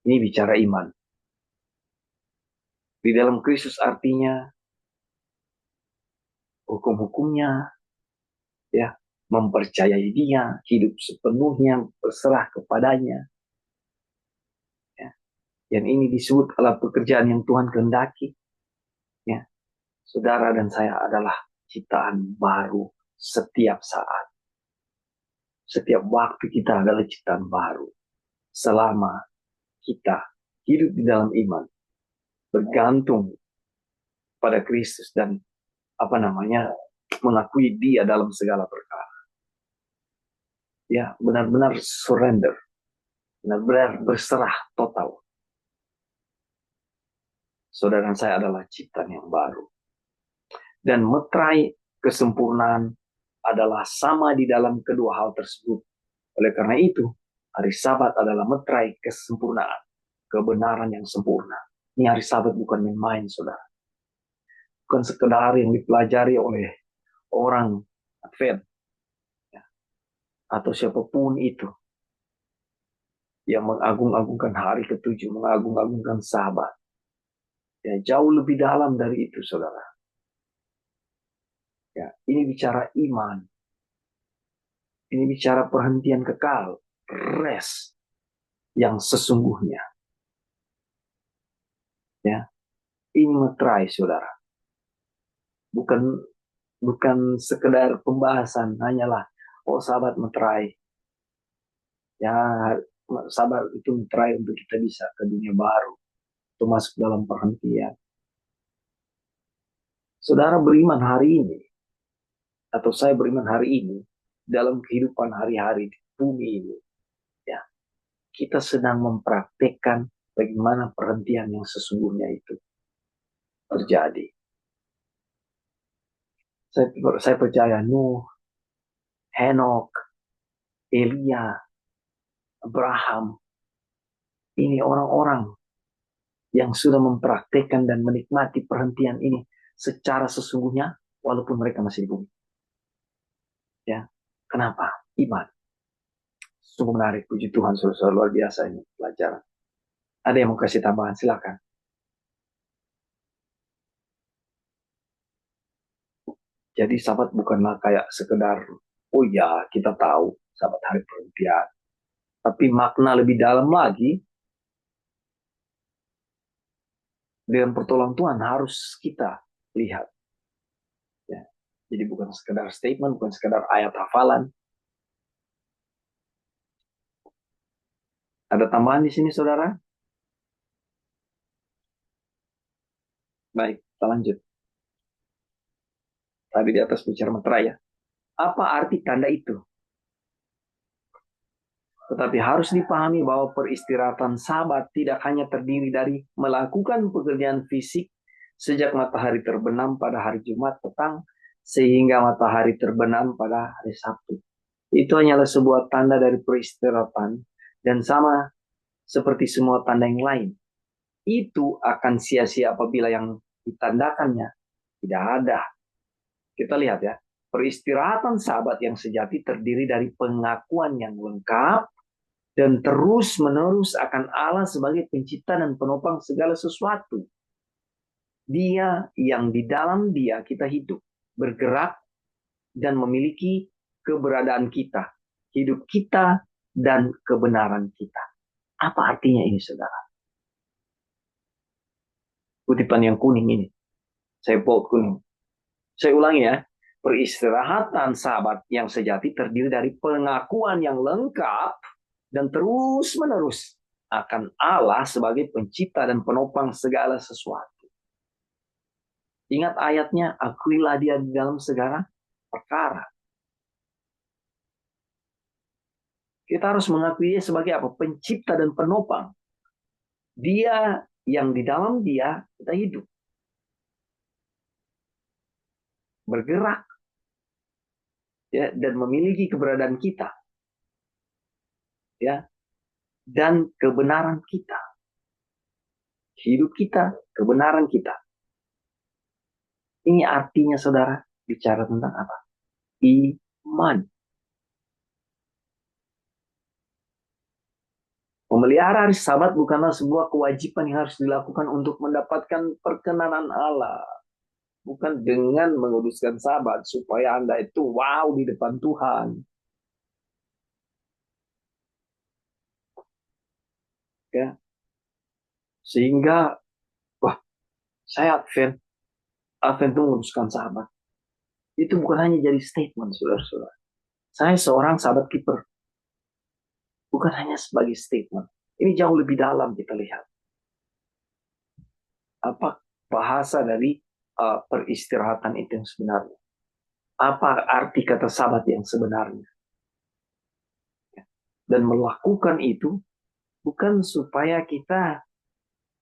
ini bicara iman. Di dalam Kristus artinya hukum-hukumnya, ya, mempercayai Dia, hidup sepenuhnya berserah kepadanya. Ya. Yang ini disebut adalah pekerjaan yang Tuhan kehendaki. Ya. Saudara dan saya adalah ciptaan baru setiap saat. Setiap waktu kita adalah ciptaan baru. Selama kita hidup di dalam iman, bergantung pada Kristus dan mengakui Dia dalam segala perkara. Ya, benar-benar surrender, benar-benar berserah total. Saudara dan saya adalah ciptaan yang baru. Dan meterai kesempurnaan adalah sama di dalam kedua hal tersebut. Oleh karena itu, hari Sabat adalah meterai kesempurnaan, kebenaran yang sempurna. Ini hari Sabat bukan main-main, saudara. Bukan sekedar yang dipelajari oleh orang Advent, ya, atau siapapun itu yang mengagung-agungkan hari ketujuh, mengagung-agungkan Sabat. Ya, jauh lebih dalam dari itu, saudara. Ya, ini bicara iman. Ini bicara perhentian kekal, rest yang sesungguhnya. Ya, ini meterai, saudara. Bukan sekedar pembahasan, hanyalah Sabat meterai. Ya, Sabat itu meterai untuk kita bisa ke dunia baru, untuk masuk dalam perhentian. Saudara beriman hari ini, atau saya beriman hari ini, dalam kehidupan hari-hari di bumi ini, ya, kita sedang mempraktekkan bagaimana perhentian yang sesungguhnya itu. terjadi. Saya percaya Nuh, Henok, Elia, Abraham, ini orang-orang yang sudah mempraktekkan dan menikmati perhentian ini secara sesungguhnya walaupun mereka masih di bumi. Ya, kenapa? Iman. Sungguh menarik, puji Tuhan, saudara, luar biasa ini pelajaran. Ada yang mau kasih tambahan, silakan. Jadi sahabat bukanlah kayak sekedar, oh ya kita tahu sahabat hari perhentian. Tapi makna lebih dalam lagi, dengan pertolongan Tuhan harus kita lihat. Ya. Jadi bukan sekedar statement, bukan sekedar ayat hafalan. Ada tambahan di sini saudara? Baik, kita lanjut. Tadi di atas bicara materai ya. Apa arti tanda itu? Tetapi harus dipahami bahwa peristirahatan Sabat tidak hanya terdiri dari melakukan pekerjaan fisik sejak matahari terbenam pada hari Jumat petang sehingga matahari terbenam pada hari Sabtu. Itu hanyalah sebuah tanda dari peristirahatan dan sama seperti semua tanda yang lain. Itu akan sia-sia apabila yang ditandakannya tidak ada. Kita lihat ya, peristirahatan Sabat yang sejati terdiri dari pengakuan yang lengkap dan terus-menerus akan Allah sebagai pencipta dan penopang segala sesuatu. Dia yang di dalam dia kita hidup, bergerak, dan memiliki keberadaan kita, hidup kita, dan kebenaran kita. Apa artinya ini, saudara? Kutipan yang kuning ini. Saya bold kuning. Saya ulangi ya. Peristirahatan Sabat yang sejati terdiri dari pengakuan yang lengkap dan terus-menerus akan Allah sebagai pencipta dan penopang segala sesuatu. Ingat ayatnya, akuilah dia di dalam segala perkara. Kita harus mengakui dia sebagai apa? Pencipta dan penopang. Dia yang di dalam dia kita hidup. Bergerak. Ya, dan memiliki keberadaan kita. Ya, dan kebenaran kita. Hidup kita, kebenaran kita. Ini artinya saudara bicara tentang apa? Iman. Memelihara hari Sabat bukanlah sebuah kewajiban yang harus dilakukan untuk mendapatkan perkenanan Allah. Bukan dengan menguduskan Sabat supaya Anda itu wow di depan Tuhan. Ya. Sehingga, wah, saya Advent itu menguduskan Sabat. Itu bukan hanya jadi statement, saudara-saudara. Saya seorang Sabat keeper. Bukan hanya sebagai statement. Ini jauh lebih dalam kita lihat. Apa bahasa dari peristirahatan itu yang sebenarnya? Apa arti kata Sabat yang sebenarnya? Dan melakukan itu bukan supaya kita,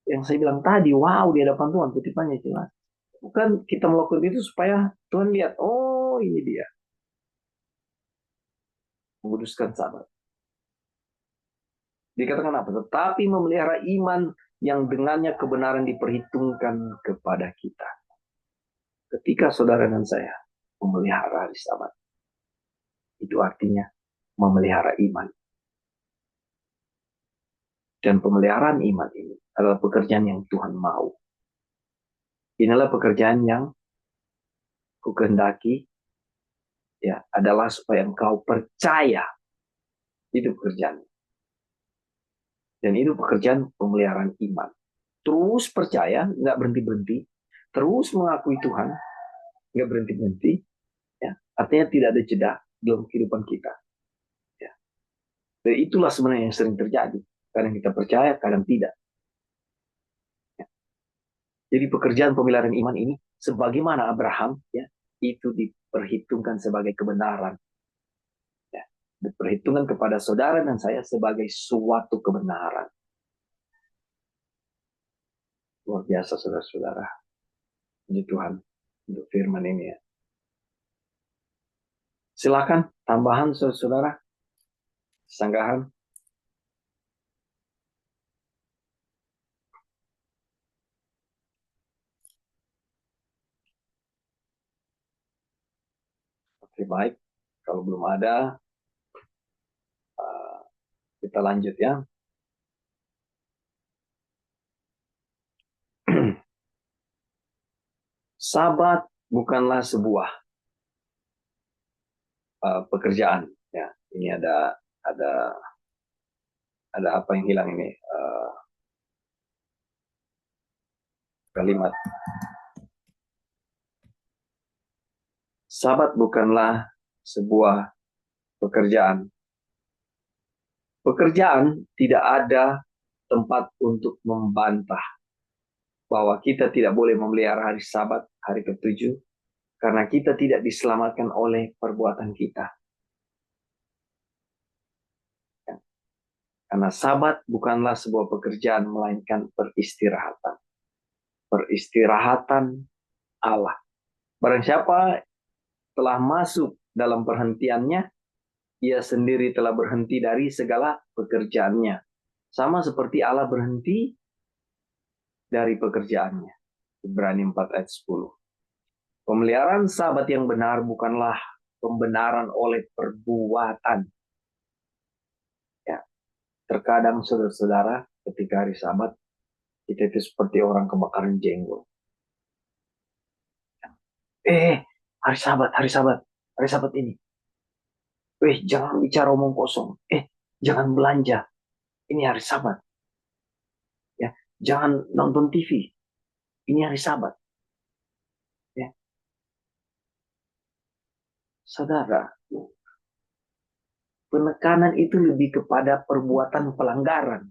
yang saya bilang tadi, wow di hadapan Tuhan, kutipannya jelas. Bukan kita melakukan itu supaya Tuhan lihat, oh ini dia. Menguduskan Sabat. Dikatakan apa? Tetapi memelihara iman yang dengannya kebenaran diperhitungkan kepada kita. Ketika saudara dan saya memelihara hari Sabat, itu artinya memelihara iman. Dan pemeliharaan iman ini adalah pekerjaan yang Tuhan mau. Inilah pekerjaan yang kukehendaki, ya, adalah supaya engkau percaya. Itu pekerjaan. Dan itu pekerjaan pemeliharaan iman. Terus percaya, nggak berhenti-berhenti. Terus mengakui Tuhan, nggak berhenti-berhenti. Ya. Artinya tidak ada jeda dalam kehidupan kita. Ya. Dan itulah sebenarnya yang sering terjadi. Kadang kita percaya, kadang tidak. Ya. Jadi pekerjaan pemeliharaan iman ini, sebagaimana Abraham, ya, itu diperhitungkan sebagai kebenaran. Ya. Diperhitungkan kepada saudara dan saya sebagai suatu kebenaran. Luar biasa saudara-saudara. Puji Tuhan untuk firman ini ya. Silakan tambahan saudara, sanggahan. Oke, baik. Kalau belum ada, kita lanjut ya. Sabat bukanlah sebuah pekerjaan. Ya, ini ada ada apa yang hilang ini? Kalimat. Sabat bukanlah sebuah pekerjaan. Pekerjaan tidak ada tempat untuk membantah bahwa kita tidak boleh memelihara hari Sabat, hari ketujuh, karena kita tidak diselamatkan oleh perbuatan kita. Karena Sabat bukanlah sebuah pekerjaan, melainkan peristirahatan. Peristirahatan Allah. Barang siapa telah masuk dalam perhentiannya, ia sendiri telah berhenti dari segala pekerjaannya. Sama seperti Allah berhenti dari pekerjaannya. Ibrani 4 ayat 10. Pemeliharaan Sabat yang benar bukanlah pembenaran oleh perbuatan. Ya, terkadang saudara-saudara ketika hari Sabat, kita itu seperti orang kebakaran jenggot. Hari Sabat, hari Sabat, hari Sabat ini. Jangan bicara omong kosong. Jangan belanja. Ini hari Sabat. Ya, jangan nonton TV. Ini hari Sabat. Ya, saudara, penekanan itu lebih kepada perbuatan pelanggaran.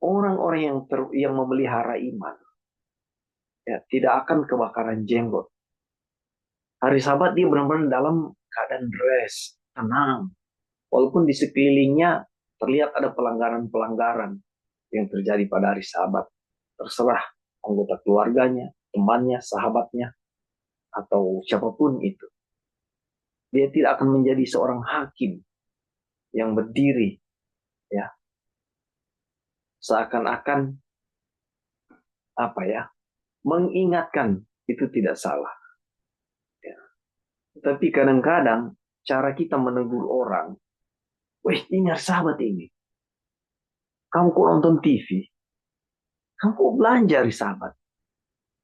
Orang-orang yang memelihara iman, ya, tidak akan kebakaran jenggot. Hari Sabat dia benar-benar dalam keadaan rest, tenang. Walaupun di sekelilingnya terlihat ada pelanggaran-pelanggaran yang terjadi pada hari Sabat. Terserah anggota keluarganya, temannya, sahabatnya, atau siapapun itu. Dia tidak akan menjadi seorang hakim yang berdiri, ya, seakan-akan mengingatkan itu tidak salah. Ya. Tapi kadang-kadang cara kita menegur orang, ini hari Sabat ini. Kamu kok nonton TV? Kamu kok belanja hari Sabat?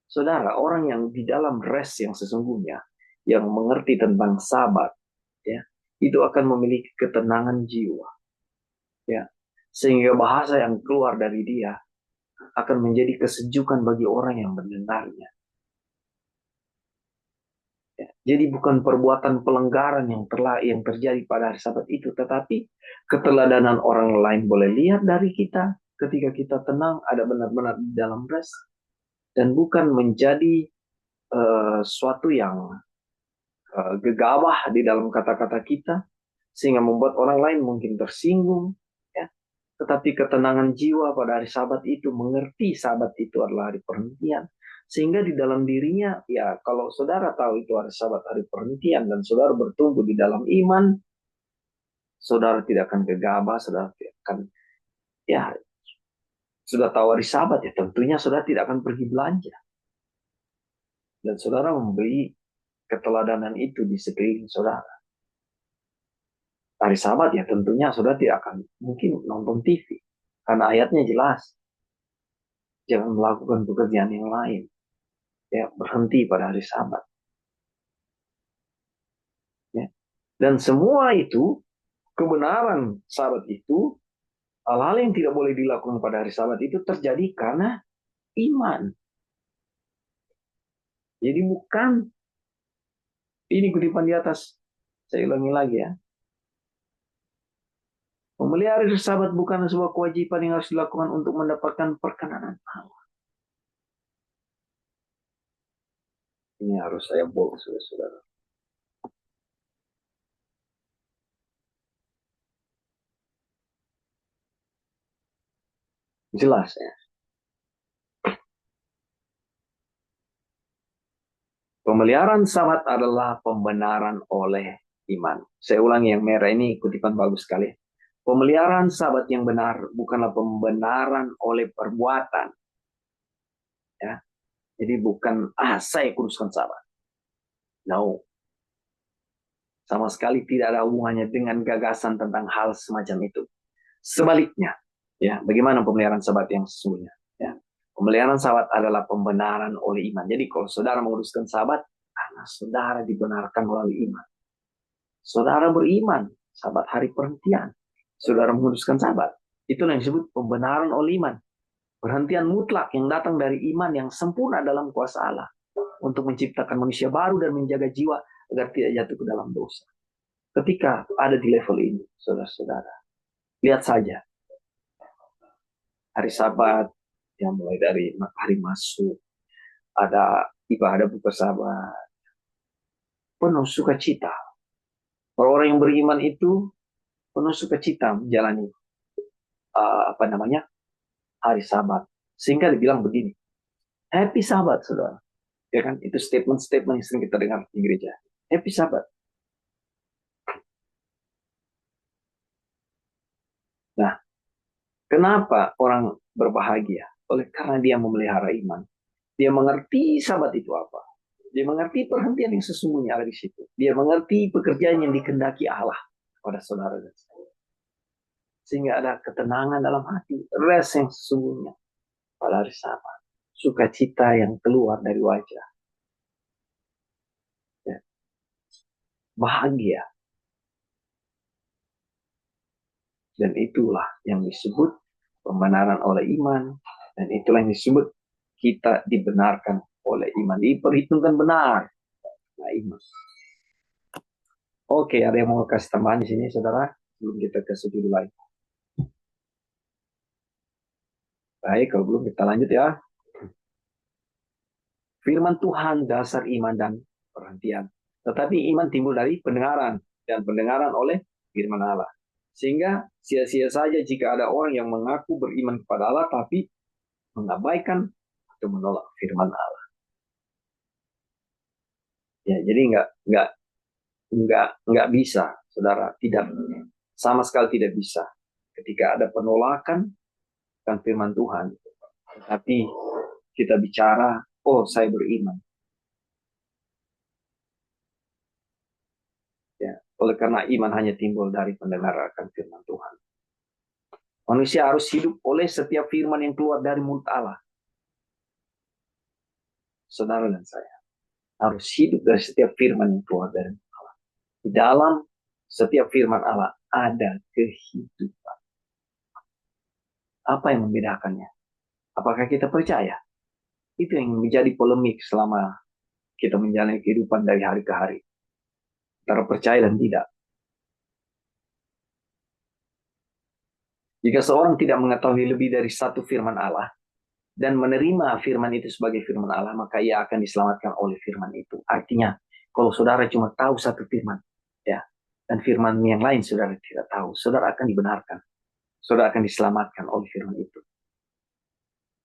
Saudara, orang yang di dalam rest yang sesungguhnya, yang mengerti tentang Sabat, ya, itu akan memiliki ketenangan jiwa. Ya. Sehingga bahasa yang keluar dari dia akan menjadi kesejukan bagi orang yang mendengarnya. Ya, jadi bukan perbuatan pelanggaran yang terjadi pada hari Sabat itu, tetapi keteladanan orang lain boleh lihat dari kita ketika kita tenang, ada benar-benar di dalam rest, dan bukan menjadi suatu yang gegabah di dalam kata-kata kita sehingga membuat orang lain mungkin tersinggung. Ya. Tetapi ketenangan jiwa pada hari Sabat itu, mengerti Sabat itu adalah hari perhentian. Sehingga di dalam dirinya, ya kalau saudara tahu itu hari Sabat, hari perhentian, dan saudara bertumbuh di dalam iman, saudara tidak akan gegabah, saudara tidak akan, ya sudah tahu hari Sabat, ya tentunya saudara tidak akan pergi belanja. Dan saudara memberi keteladanan itu di sekeliling saudara. Hari Sabat ya tentunya saudara tidak akan mungkin nonton TV. Karena ayatnya jelas. Jangan melakukan pekerjaan yang lain. Ya, berhenti pada hari Sabat. Ya. Dan semua itu, kebenaran Sabat itu, hal-hal yang tidak boleh dilakukan pada hari Sabat itu terjadi karena iman. Jadi bukan, ini kutipan di atas, saya ulangi lagi ya. Memelihara hari Sabat bukan sebuah kewajiban yang harus dilakukan untuk mendapatkan perkenanan Allah. Ini harus saya bold, saudara-saudara. Jelas ya. Pemeliharaan sahabat adalah pembenaran oleh iman. Saya ulangi, yang merah ini kutipan bagus sekali. Pemeliharaan sahabat yang benar bukanlah pembenaran oleh perbuatan. Ya. Jadi bukan, saya kuduskan sahabat. No. Sama sekali tidak ada hubungannya dengan gagasan tentang hal semacam itu. Sebaliknya, ya, bagaimana pemeliharaan sahabat yang sesungguhnya? Ya. Pemeliharaan sahabat adalah pembenaran oleh iman. Jadi kalau saudara menguruskan sahabat, karena saudara dibenarkan melalui iman. Saudara beriman, sahabat hari perhentian. Saudara menguruskan sahabat. Itulah yang disebut pembenaran oleh iman. Perhentian mutlak yang datang dari iman yang sempurna dalam kuasa Allah. Untuk menciptakan manusia baru dan menjaga jiwa agar tidak jatuh ke dalam dosa. Ketika ada di level ini, saudara-saudara, lihat saja hari Sabat yang mulai dari hari masuk, ada ibadah buka sabat, penuh sukacita. Orang yang beriman itu penuh sukacita menjalani hari Sabat, sehingga dibilang begini, Happy Sabat, saudara. Ya kan, itu statement-statement yang sering kita dengar di gereja. Happy Sabat. Nah, kenapa orang berbahagia? Oleh karena dia memelihara iman. Dia mengerti Sabat itu apa. Dia mengerti perhentian yang sesungguhnya ada di situ. Dia mengerti pekerjaan yang dikehendaki Allah pada saudara dan saya. Sehingga ada ketenangan dalam hati. Rest yang sesungguhnya pada hari Sabat. Sukacita yang keluar dari wajah. Ya. Bahagia. Dan itulah yang disebut pembenaran oleh iman. Dan itulah yang disebut kita dibenarkan oleh iman. Diperhitungkan benar. Nah, iman. Oke, ada yang mau kasih tambahan di sini, saudara? Sebelum kita ke sudut lain. Baik, kalau belum kita lanjut ya. Firman Tuhan dasar iman dan perhentian. Tetapi iman timbul dari pendengaran. Dan pendengaran oleh firman Allah. Sehingga sia-sia saja jika ada orang yang mengaku beriman kepada Allah, tapi mengabaikan atau menolak firman Allah. Ya, jadi nggak bisa, saudara, tidak, sama sekali tidak bisa ketika ada penolakan kan firman Tuhan. Tapi kita bicara, saya beriman. Ya, oleh karena iman hanya timbul dari pendengaran akan firman Tuhan. Manusia harus hidup oleh setiap firman yang keluar dari mulut Allah. Saudara dan saya harus hidup dari setiap firman yang keluar dari mulut Allah. Di dalam setiap firman Allah ada kehidupan. Apa yang membedakannya? Apakah kita percaya? Itu yang menjadi polemik selama kita menjalani kehidupan dari hari ke hari. Antara percaya dan tidak. Jika seorang tidak mengetahui lebih dari satu firman Allah, dan menerima firman itu sebagai firman Allah, maka ia akan diselamatkan oleh firman itu. Artinya, kalau saudara cuma tahu satu firman, ya, dan firman yang lain saudara tidak tahu, saudara akan dibenarkan. Saudara akan diselamatkan oleh firman itu.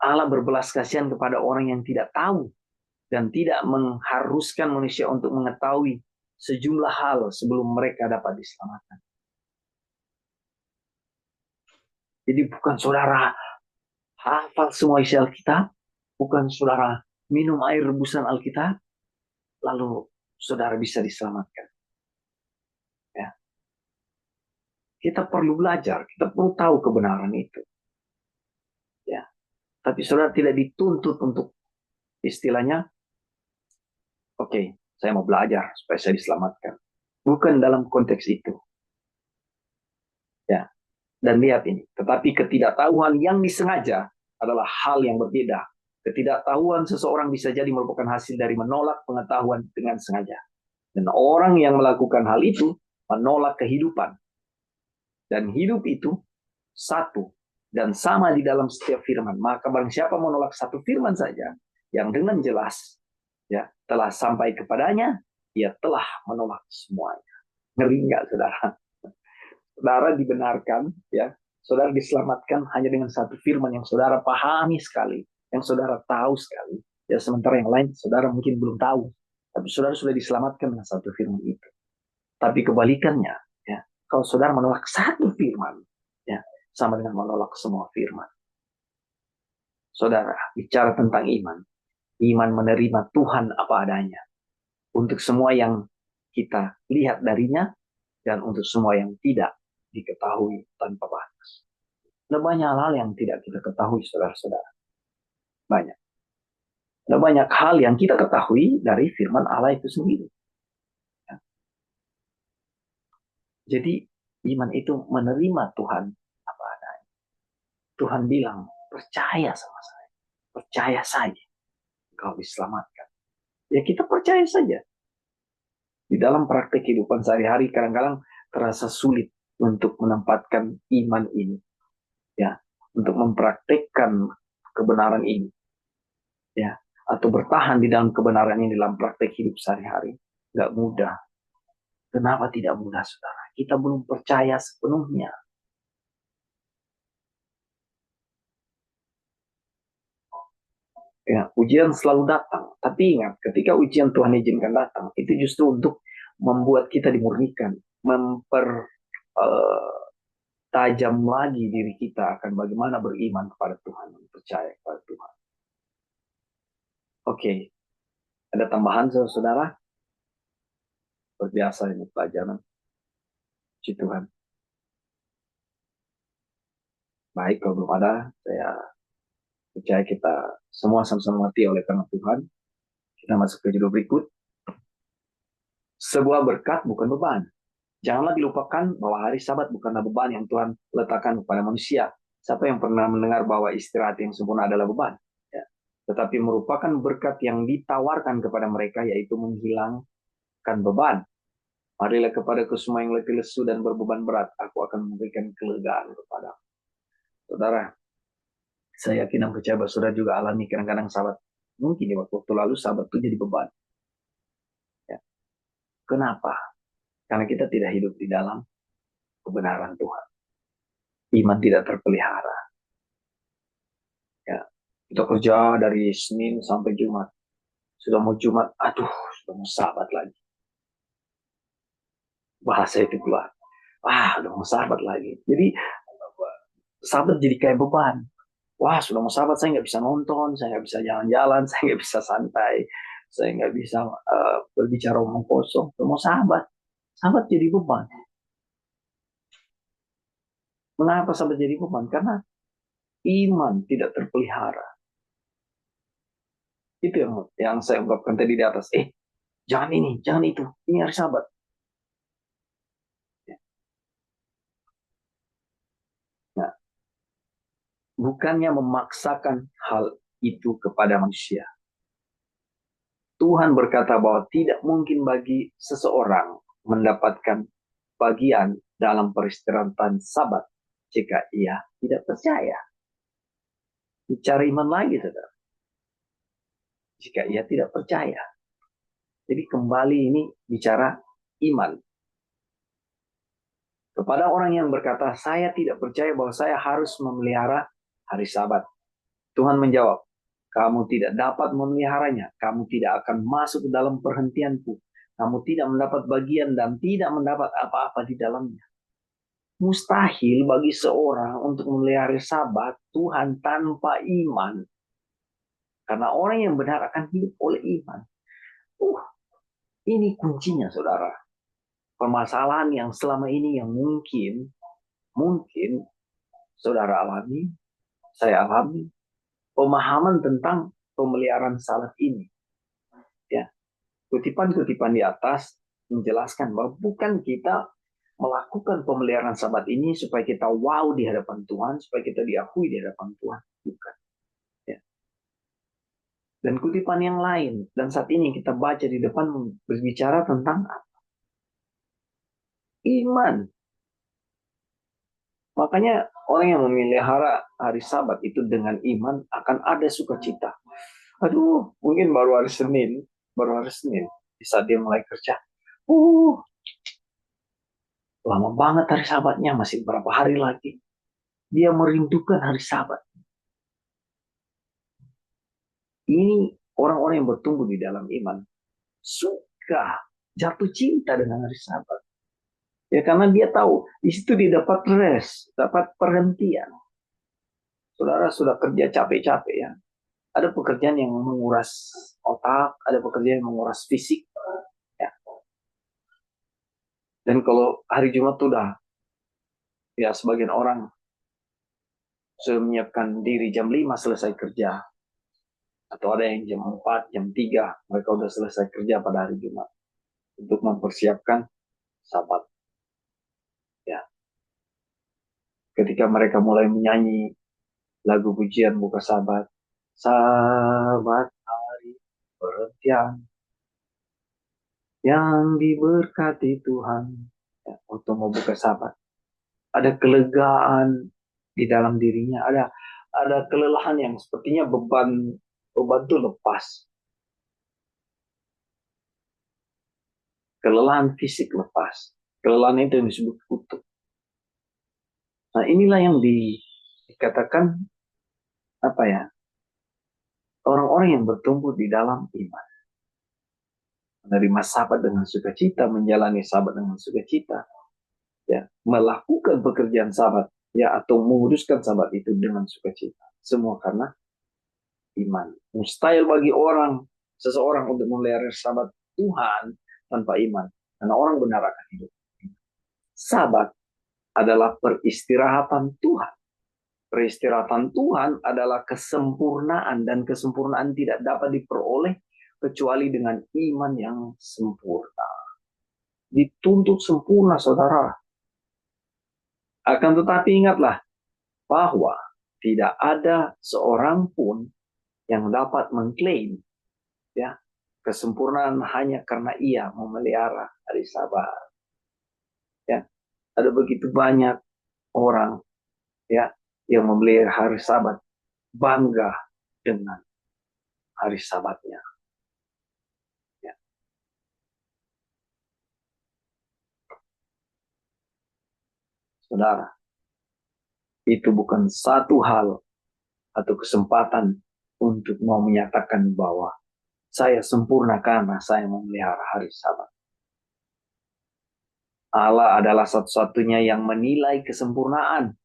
Allah berbelas kasihan kepada orang yang tidak tahu dan tidak mengharuskan manusia untuk mengetahui sejumlah hal sebelum mereka dapat diselamatkan. Jadi bukan saudara hafal semua isi Alkitab, bukan saudara minum air rebusan Alkitab, lalu saudara bisa diselamatkan. Ya. Kita perlu belajar, kita perlu tahu kebenaran itu. Ya. Tapi saudara tidak dituntut untuk istilahnya, oke, saya mau belajar supaya saya diselamatkan. Bukan dalam konteks itu. Ya. Dan lihat ini, tetapi ketidaktahuan yang disengaja adalah hal yang berbeda. Ketidaktahuan seseorang bisa jadi merupakan hasil dari menolak pengetahuan dengan sengaja. Dan orang yang melakukan hal itu menolak kehidupan. Dan hidup itu satu dan sama di dalam setiap firman. Maka barang siapa menolak satu firman saja yang dengan jelas ya telah sampai kepadanya, ia telah menolak semuanya. Ngeri nggak, saudara? Saudara dibenarkan ya Saudara diselamatkan hanya dengan satu firman yang saudara pahami sekali, yang saudara tahu sekali. Ya, sementara yang lain saudara mungkin belum tahu, tapi saudara sudah diselamatkan dengan satu firman itu. Tapi kebalikannya, ya, kalau saudara menolak satu firman, ya, sama dengan menolak semua firman. Saudara bicara tentang iman, iman menerima Tuhan apa adanya. Untuk semua yang kita lihat darinya, dan untuk semua yang tidak diketahui tanpa batas. Ada banyak hal yang tidak kita ketahui, saudara-saudara. Banyak. Ada banyak hal yang kita ketahui dari firman Allah itu sendiri. Ya. Jadi, iman itu menerima Tuhan apa adanya. Tuhan bilang, percaya sama saya. Percaya saja. Kau diselamatkan. Ya, kita percaya saja. Di dalam praktek kehidupan sehari-hari, kadang-kadang terasa sulit untuk menempatkan iman ini. Ya, untuk mempraktekkan kebenaran ini. Ya, atau bertahan di dalam kebenaran ini dalam praktek hidup sehari-hari. Nggak mudah. Kenapa tidak mudah, saudara? Kita belum percaya sepenuhnya. Ya, ujian selalu datang. Tapi ingat, ketika ujian Tuhan izinkan datang, itu justru untuk membuat kita dimurnikan, tajam lagi diri kita akan bagaimana beriman kepada Tuhan, percaya kepada Tuhan. Oke, ada tambahan saudara? Seperti biasa ini pelajaran. Puji Tuhan. Baik, kalau belum ada, saya percaya kita semua sama-sama mati oleh karena Tuhan. Kita masuk ke judul berikut. Sebuah berkat bukan beban. Janganlah dilupakan bahwa hari Sabat bukanlah beban yang Tuhan letakkan kepada manusia. Siapa yang pernah mendengar bahwa istirahat yang sempurna adalah beban? Ya. Tetapi merupakan berkat yang ditawarkan kepada mereka, yaitu menghilangkan beban. Marilah kepadaku semua yang letih lesu dan berbeban berat, aku akan memberikan kelegaan kepada saudara. Saya yakin dan percaya bahwa saudara juga alami kadang-kadang Sabat. Mungkin di waktu lalu Sabat itu jadi beban. Ya. Kenapa? Karena kita tidak hidup di dalam kebenaran Tuhan. Iman tidak terpelihara. Ya. Kita kerja dari Senin sampai Jumat. Sudah mau Jumat, aduh, sudah mau Sabat lagi. Bahasa itu keluar. Udah mau Sabat lagi. Jadi, Sabat jadi kayak beban. Wah, sudah mau Sabat, saya nggak bisa nonton, saya nggak bisa jalan-jalan, saya nggak bisa santai, saya nggak bisa berbicara omong kosong. Sudah mau Sabat. Sabat jadi beban. Mengapa Sabat jadi beban? Karena iman tidak terpelihara. Itu yang saya ungkapkan tadi di atas. Jangan ini, jangan itu. Ini hari Sabat. Nah, bukannya memaksakan hal itu kepada manusia. Tuhan berkata bahwa tidak mungkin bagi seseorang mendapatkan bagian dalam peristirahatan Sabat jika ia tidak percaya. Bicara iman lagi, saudara. Jika ia tidak percaya. Jadi kembali ini bicara iman. Kepada orang yang berkata, saya tidak percaya bahwa saya harus memelihara hari Sabat. Tuhan menjawab, kamu tidak dapat memeliharanya. Kamu tidak akan masuk ke dalam perhentianku. Kamu tidak mendapat bagian dan tidak mendapat apa-apa di dalamnya. Mustahil bagi seorang untuk memelihara Sabat Tuhan tanpa iman. Karena orang yang benar akan hidup oleh iman. Ini kuncinya, saudara. Permasalahan yang selama ini yang mungkin saudara alami, saya alami, pemahaman tentang pemeliharaan Sabat ini. Ya, kutipan-kutipan di atas menjelaskan bahwa bukan kita melakukan pemeliharaan Sabat ini supaya kita wow di hadapan Tuhan, supaya kita diakui di hadapan Tuhan. Bukan. Ya. Dan kutipan yang lain, dan saat ini kita baca di depan berbicara tentang iman. Makanya orang yang memelihara hari Sabat itu dengan iman akan ada sukacita. Aduh, mungkin baru hari Senin, di saat dia mulai kerja. Lama banget hari Sabatnya, masih berapa hari lagi. Dia merindukan hari Sabat. Ini orang-orang yang bertumbuh di dalam iman. Suka jatuh cinta dengan hari Sabat. Ya karena dia tahu di situ dia dapat rest, dapat perhentian. Saudara sudah kerja capek-capek ya. Ada pekerjaan yang menguras otak, ada pekerjaan yang menguras fisik. Ya. Dan kalau hari Jumat sudah, ya sebagian orang sudah menyiapkan diri jam 5 selesai kerja. Atau ada yang jam 4, jam 3, mereka sudah selesai kerja pada hari Jumat. Untuk mempersiapkan Sabat. Ya. Ketika mereka mulai menyanyi lagu pujian buka Sabat. Sabat hari perhentian yang diberkati Tuhan. Ya, untuk membuka Sabat. Ada kelegaan di dalam dirinya. Ada kelelahan yang sepertinya beban itu lepas. Kelelahan fisik lepas. Kelelahan itu yang disebut kutuk. Nah inilah yang dikatakan apa ya, orang-orang yang bertumbuh di dalam iman. Menerima Sabat dengan sukacita, menjalani Sabat dengan sukacita, ya, melakukan pekerjaan Sabat, ya, atau menguruskan Sabat itu dengan sukacita. Semua karena iman. Mustahil bagi seseorang untuk memelihara Sabat Tuhan tanpa iman. Karena orang benar akan hidup. Sabat adalah peristirahatan Tuhan. Peristirahatan Tuhan adalah kesempurnaan, dan kesempurnaan tidak dapat diperoleh kecuali dengan iman yang sempurna. Dituntut sempurna, saudara. Akan tetapi ingatlah bahwa tidak ada seorang pun yang dapat mengklaim ya kesempurnaan hanya karena ia memelihara hari Sabat. Ya, ada begitu banyak orang ya yang memelihara hari Sabat, bangga dengan hari Sabatnya. Ya. Saudara, itu bukan satu hal atau kesempatan untuk mau menyatakan bahwa saya sempurna karena saya memelihara hari Sabat. Allah adalah satu-satunya yang menilai kesempurnaan.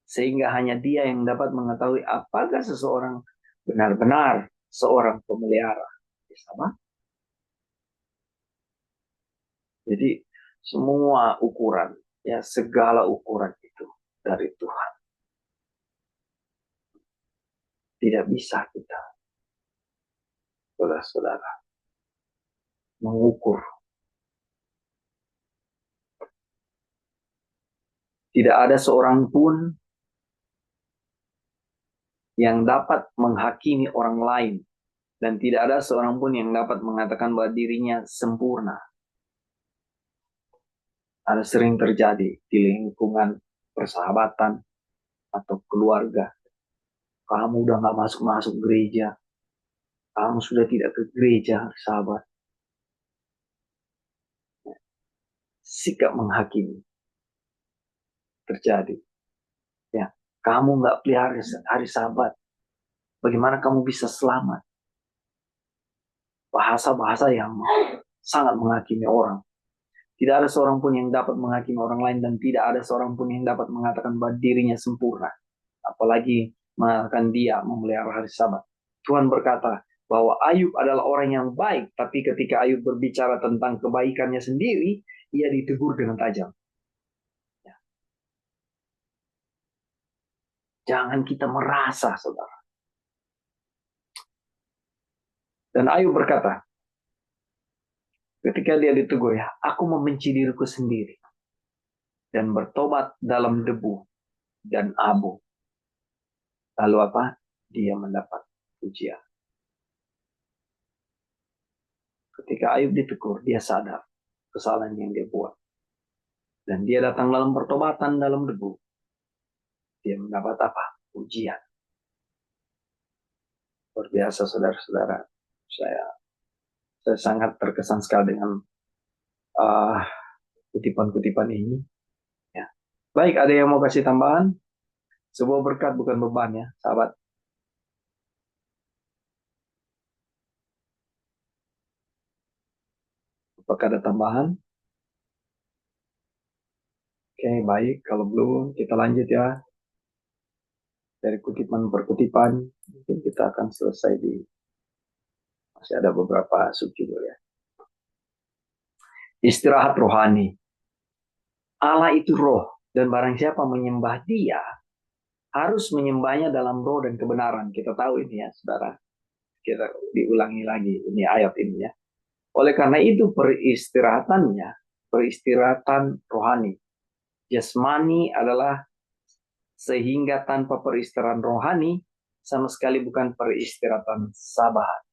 Sehingga hanya dia yang dapat mengetahui apakah seseorang benar-benar seorang pemelihara hari Sabat. Jadi semua ukuran, ya segala ukuran itu dari Tuhan. Tidak bisa kita, saudara-saudara, mengukur. Tidak ada seorang pun yang dapat menghakimi orang lain. Dan tidak ada seorang pun yang dapat mengatakan bahwa dirinya sempurna. Ada sering terjadi di lingkungan persahabatan atau keluarga. Kamu udah gak masuk-masuk gereja. Kamu sudah tidak ke gereja, sahabat. Sikap menghakimi terjadi. Ya, kamu nggak pelihara hari Sabat. Bagaimana kamu bisa selamat? Bahasa-bahasa yang sangat menghakimi orang. Tidak ada seorang pun yang dapat menghakimi orang lain, dan tidak ada seorang pun yang dapat mengatakan bahwa dirinya sempurna. Apalagi mengatakan dia memelihara hari Sabat. Tuhan berkata bahwa Ayub adalah orang yang baik, tapi ketika Ayub berbicara tentang kebaikannya sendiri, ia ditegur dengan tajam. Ya. Jangan kita merasa, saudara. Dan Ayub berkata, ketika dia ditegur, ya, aku membenci diriku sendiri dan bertobat dalam debu dan abu. Lalu apa? Dia mendapat pujian. Ketika Ayub ditegur, dia sadar kesalahan yang dia buat. Dan dia datang dalam pertobatan dalam debu. Dia mendapat apa? Pujian. Luar biasa, saudara-saudara. Saya sangat terkesan sekali dengan kutipan-kutipan ini. Ya. Baik, ada yang mau kasih tambahan? Sebuah berkat bukan beban ya, sahabat. Apakah ada tambahan? Oke, baik. Kalau belum, kita lanjut ya. Dari kutipan per kutipan, mungkin kita akan selesai di, masih ada beberapa subjudul ya. Istirahat rohani. Allah itu roh, dan barang siapa menyembah dia, harus menyembahnya dalam roh dan kebenaran. Kita tahu ini ya, saudara. Kita diulangi lagi ini ayat ini ya. Oleh karena itu peristirahatannya, peristirahatan rohani. Jasmani adalah sehingga tanpa peristirahatan rohani, sama sekali bukan peristirahatan sabat.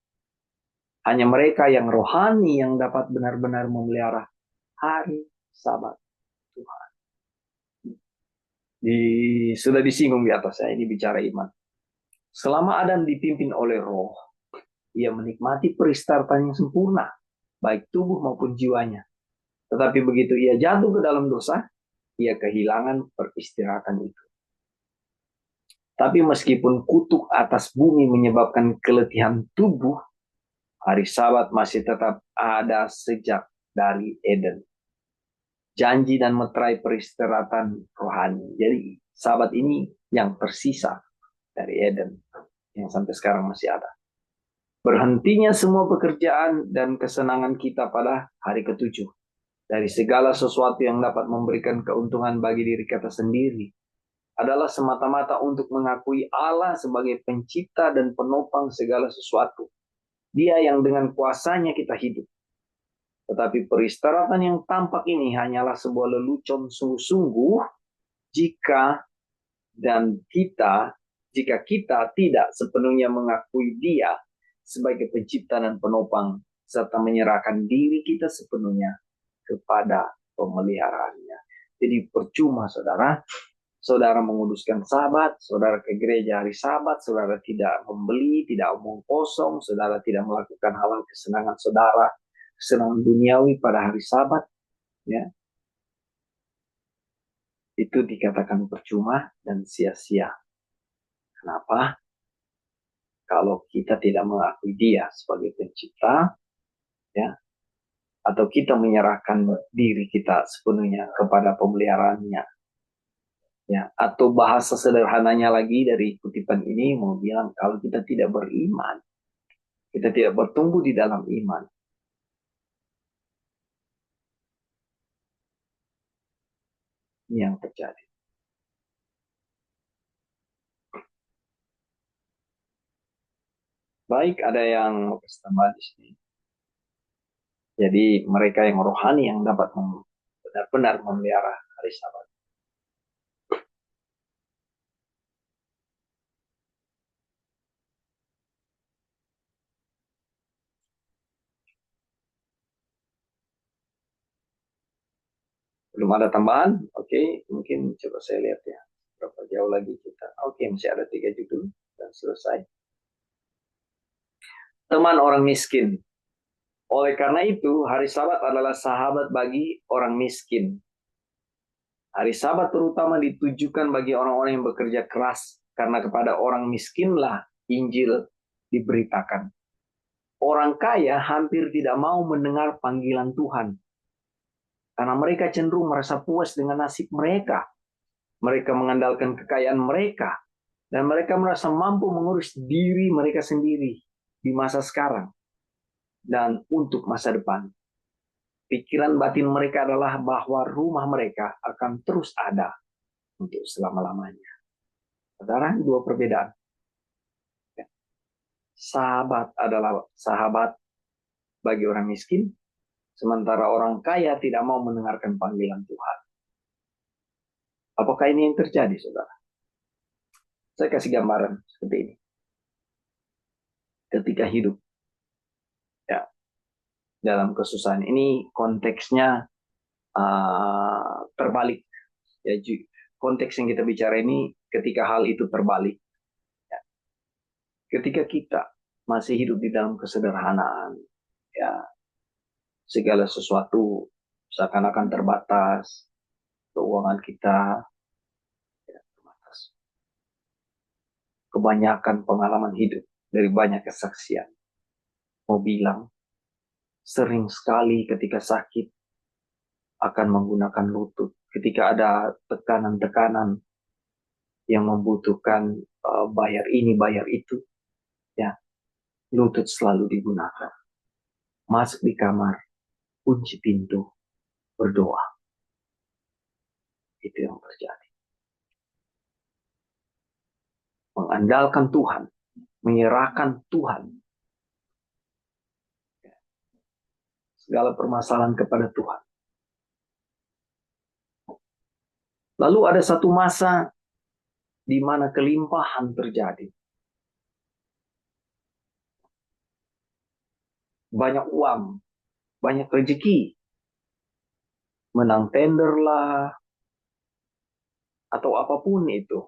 Hanya mereka yang rohani yang dapat benar-benar memelihara hari sabat Tuhan. Sudah disinggung di atas saya, ini bicara iman. Selama Adam dipimpin oleh roh, ia menikmati peristirahatan yang sempurna, baik tubuh maupun jiwanya. Tetapi begitu ia jatuh ke dalam dosa, ia kehilangan peristirahatan itu. Tapi meskipun kutuk atas bumi menyebabkan keletihan tubuh, hari Sabat masih tetap ada sejak dari Eden. Janji dan meterai peristirahatan rohani. Jadi Sabat ini yang tersisa dari Eden, yang sampai sekarang masih ada. Berhentinya semua pekerjaan dan kesenangan kita pada hari ketujuh. Dari segala sesuatu yang dapat memberikan keuntungan bagi diri kita sendiri, adalah semata-mata untuk mengakui Allah sebagai pencipta dan penopang segala sesuatu. Dia yang dengan kuasanya kita hidup. Tetapi peristirahatan yang tampak ini hanyalah sebuah lelucon sungguh-sungguh jika jika kita tidak sepenuhnya mengakui Dia sebagai pencipta dan penopang serta menyerahkan diri kita sepenuhnya kepada pemeliharaannya. Jadi percuma saudara menguduskan Sabat, saudara ke gereja hari Sabat, saudara tidak membeli, tidak omong kosong, saudara tidak melakukan hal-hal kesenangan saudara, kesenangan duniawi pada hari Sabat, ya, itu dikatakan percuma dan sia-sia. Kenapa? Kalau kita tidak mengakui Dia sebagai pencipta, ya, atau kita menyerahkan diri kita sepenuhnya kepada pemeliharaannya, ya, atau bahasa sederhananya lagi dari kutipan ini mau bilang kalau kita tidak beriman, kita tidak bertumbuh di dalam iman, ini yang terjadi. Baik, ada yang mau tambahan di sini. Jadi mereka yang rohani yang dapat benar-benar memelihara hari Sabat. Belum ada tambahan? Oke, mungkin coba saya lihat ya. Berapa jauh lagi kita? Oke, masih ada 3 judul dan selesai. Teman orang miskin. Oleh karena itu, hari Sabat adalah sahabat bagi orang miskin. Hari Sabat terutama ditujukan bagi orang-orang yang bekerja keras, karena kepada orang miskinlah Injil diberitakan. Orang kaya hampir tidak mau mendengar panggilan Tuhan, karena mereka cenderung merasa puas dengan nasib mereka. Mereka mengandalkan kekayaan mereka, dan mereka merasa mampu mengurus diri mereka sendiri di masa sekarang dan untuk masa depan. Pikiran batin mereka adalah bahwa rumah mereka akan terus ada untuk selama-lamanya. Saudara, dua perbedaan. Sahabat adalah sahabat bagi orang miskin, sementara orang kaya tidak mau mendengarkan panggilan Tuhan. Apakah ini yang terjadi, saudara? Saya kasih gambaran seperti ini. Ketika hidup, ya, dalam kesusahan ini konteksnya terbalik. Ya, konteks yang kita bicara ini ketika hal itu terbalik. Ya. Ketika kita masih hidup di dalam kesederhanaan, ya, segala sesuatu seakan-akan terbatas, keuangan kita tidak terbatas. Kebanyakan pengalaman hidup dari banyak kesaksian mau bilang sering sekali ketika sakit akan menggunakan lutut. Ketika ada tekanan-tekanan yang membutuhkan bayar ini, bayar itu, ya lutut selalu digunakan. Masuk di kamar, kunci pintu, berdoa. Itu yang terjadi. Mengandalkan Tuhan, menyerahkan Tuhan, segala permasalahan kepada Tuhan. Lalu ada satu masa di mana kelimpahan terjadi. Banyak uang, banyak rezeki, menang tender lah, atau apapun itu.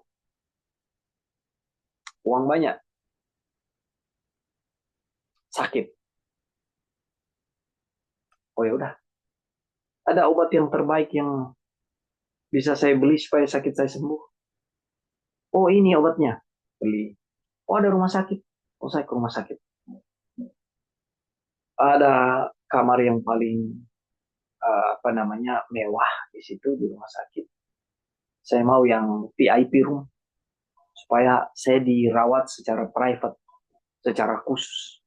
Uang banyak, sakit. Oh ya udah, ada obat yang terbaik yang bisa saya beli supaya sakit saya sembuh. Oh ini obatnya, beli. Oh ada rumah sakit, oh saya ke rumah sakit. Ada kamar yang paling mewah di situ di rumah sakit. Saya mau yang VIP room supaya saya dirawat secara private, secara khusus.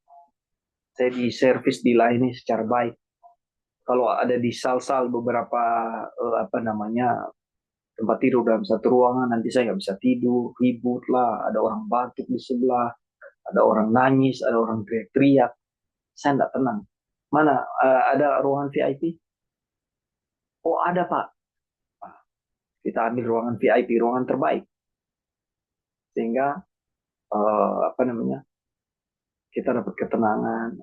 Saya di servis dilayani secara baik. Kalau ada di sal-sal beberapa tempat tidur dalam satu ruangan, nanti saya nggak bisa tidur, ribut lah, ada orang batuk di sebelah, ada orang nangis, ada orang teriak-teriak, saya nggak tenang. Mana ada ruangan VIP? Oh ada Pak. Kita ambil ruangan VIP, ruangan terbaik, sehingga kita dapat ketenangan.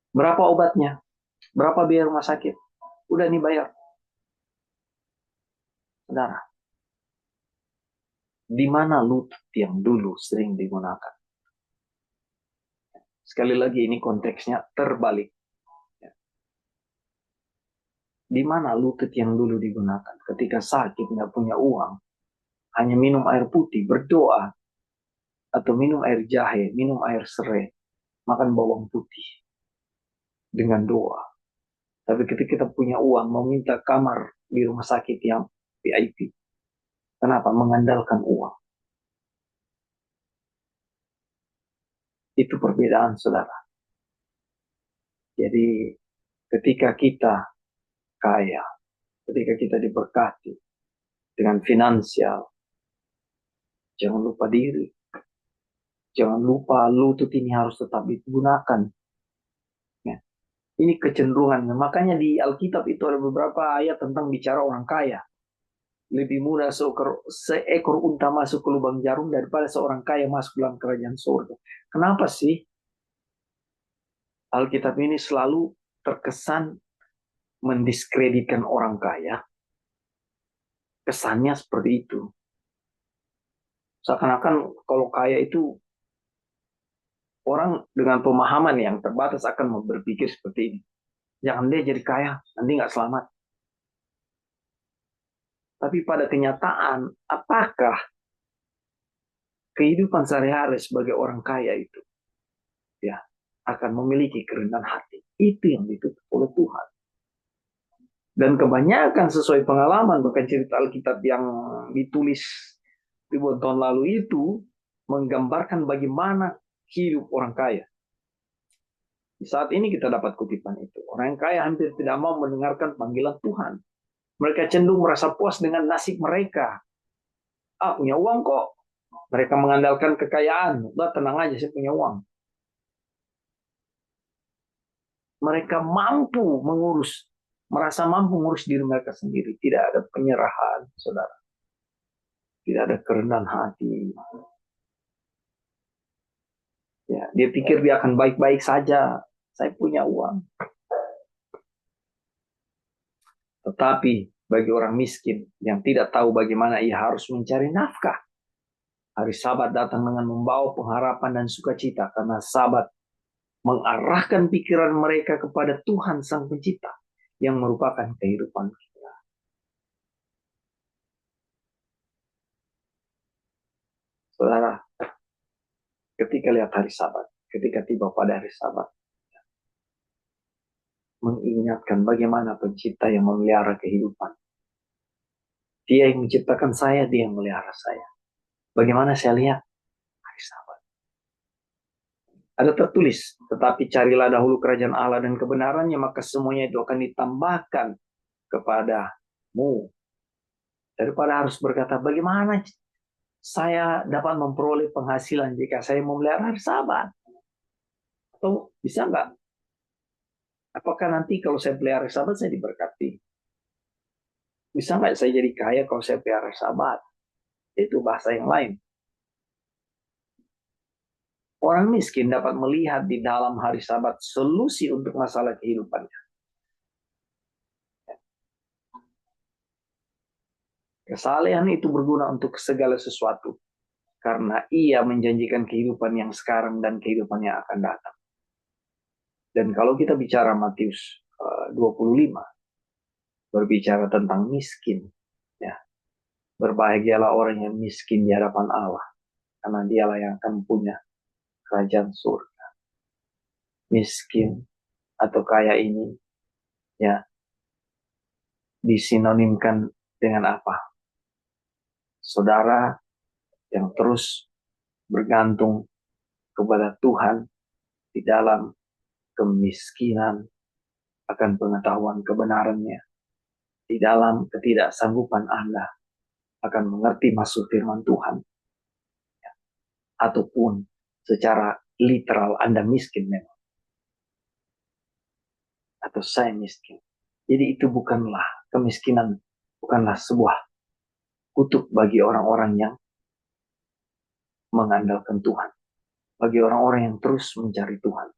Berapa obatnya? Berapa biaya rumah sakit? Udah nih bayar. Saudara, di mana lutut yang dulu sering digunakan? Sekali lagi ini konteksnya terbalik. Di mana lutut yang dulu digunakan? Ketika sakit, nggak punya uang, hanya minum air putih, berdoa, atau minum air jahe, minum air serai, makan bawang putih dengan doa. Tapi ketika kita punya uang, mau minta kamar di rumah sakit yang VIP. Kenapa? Mengandalkan uang. Itu perbedaan, saudara. Jadi ketika kita kaya, ketika kita diberkati dengan finansial, jangan lupa diri. Jangan lupa lutut ini harus tetap digunakan. Ya. Ini kecenderungan. Makanya di Alkitab itu ada beberapa ayat tentang bicara orang kaya. Lebih mudah seekor unta masuk ke lubang jarum daripada seorang kaya masuk dalam kerajaan surga. Kenapa sih Alkitab ini selalu terkesan mendiskreditkan orang kaya? Kesannya seperti itu. Seakan-akan kalau kaya itu orang dengan pemahaman yang terbatas akan berpikir seperti ini. Jangan dia jadi kaya, nanti nggak selamat. Tapi pada kenyataan, apakah kehidupan sehari-hari sebagai orang kaya itu ya akan memiliki kerendahan hati? Itu yang ditutup oleh Tuhan. Dan kebanyakan sesuai pengalaman, bahkan cerita Alkitab yang ditulis ribuan tahun lalu itu menggambarkan bagaimana hidup orang kaya. Di saat ini kita dapat kutipan itu. Orang yang kaya hampir tidak mau mendengarkan panggilan Tuhan. Mereka cenderung merasa puas dengan nasib mereka. Punya uang kok. Mereka mengandalkan kekayaan. Udah tenang aja, saya punya uang. Mereka merasa mampu mengurus diri mereka sendiri. Tidak ada penyerahan, saudara. Tidak ada kerendahan hati. Ya, dia pikir dia akan baik-baik saja. Saya punya uang. Tetapi bagi orang miskin yang tidak tahu bagaimana ia harus mencari nafkah, hari Sabat datang dengan membawa pengharapan dan sukacita karena Sabat mengarahkan pikiran mereka kepada Tuhan Sang Pencipta yang merupakan kehidupan kita. ketika lihat hari Sabat, ketika tiba pada hari Sabat, mengingatkan bagaimana pencipta yang memelihara kehidupan. Dia yang menciptakan saya, dia yang memelihara saya. Bagaimana saya lihat hari Sabat. Ada tertulis, tetapi carilah dahulu kerajaan Allah dan kebenarannya, maka semuanya itu akan ditambahkan kepadamu. Daripada harus berkata, bagaimana saya dapat memperoleh penghasilan jika saya memelihara hari Sabat? Atau bisa nggak? Apakah nanti kalau saya pelihara hari Sabat saya diberkati? Bisa nggak saya jadi kaya kalau saya pelihara hari Sabat? Itu bahasa yang lain. Orang miskin dapat melihat di dalam hari Sabat solusi untuk masalah kehidupannya. Kesalehan itu berguna untuk segala sesuatu. Karena ia menjanjikan kehidupan yang sekarang dan kehidupan yang akan datang. Dan kalau kita bicara Matius 25, berbicara tentang miskin. Ya, berbahagialah orang yang miskin di hadapan Allah. Karena dialah yang akan punya kerajaan surga. Miskin atau kaya ini ya disinonimkan dengan apa? Saudara yang terus bergantung kepada Tuhan di dalam kemiskinan akan pengetahuan kebenarannya, di dalam ketidaksanggupan Anda akan mengerti maksud firman Tuhan, ya. Ataupun secara literal Anda miskin memang, atau saya miskin. Jadi itu bukanlah kemiskinan, bukanlah sebuah kutuk bagi orang-orang yang mengandalkan Tuhan, bagi orang-orang yang terus mencari Tuhan.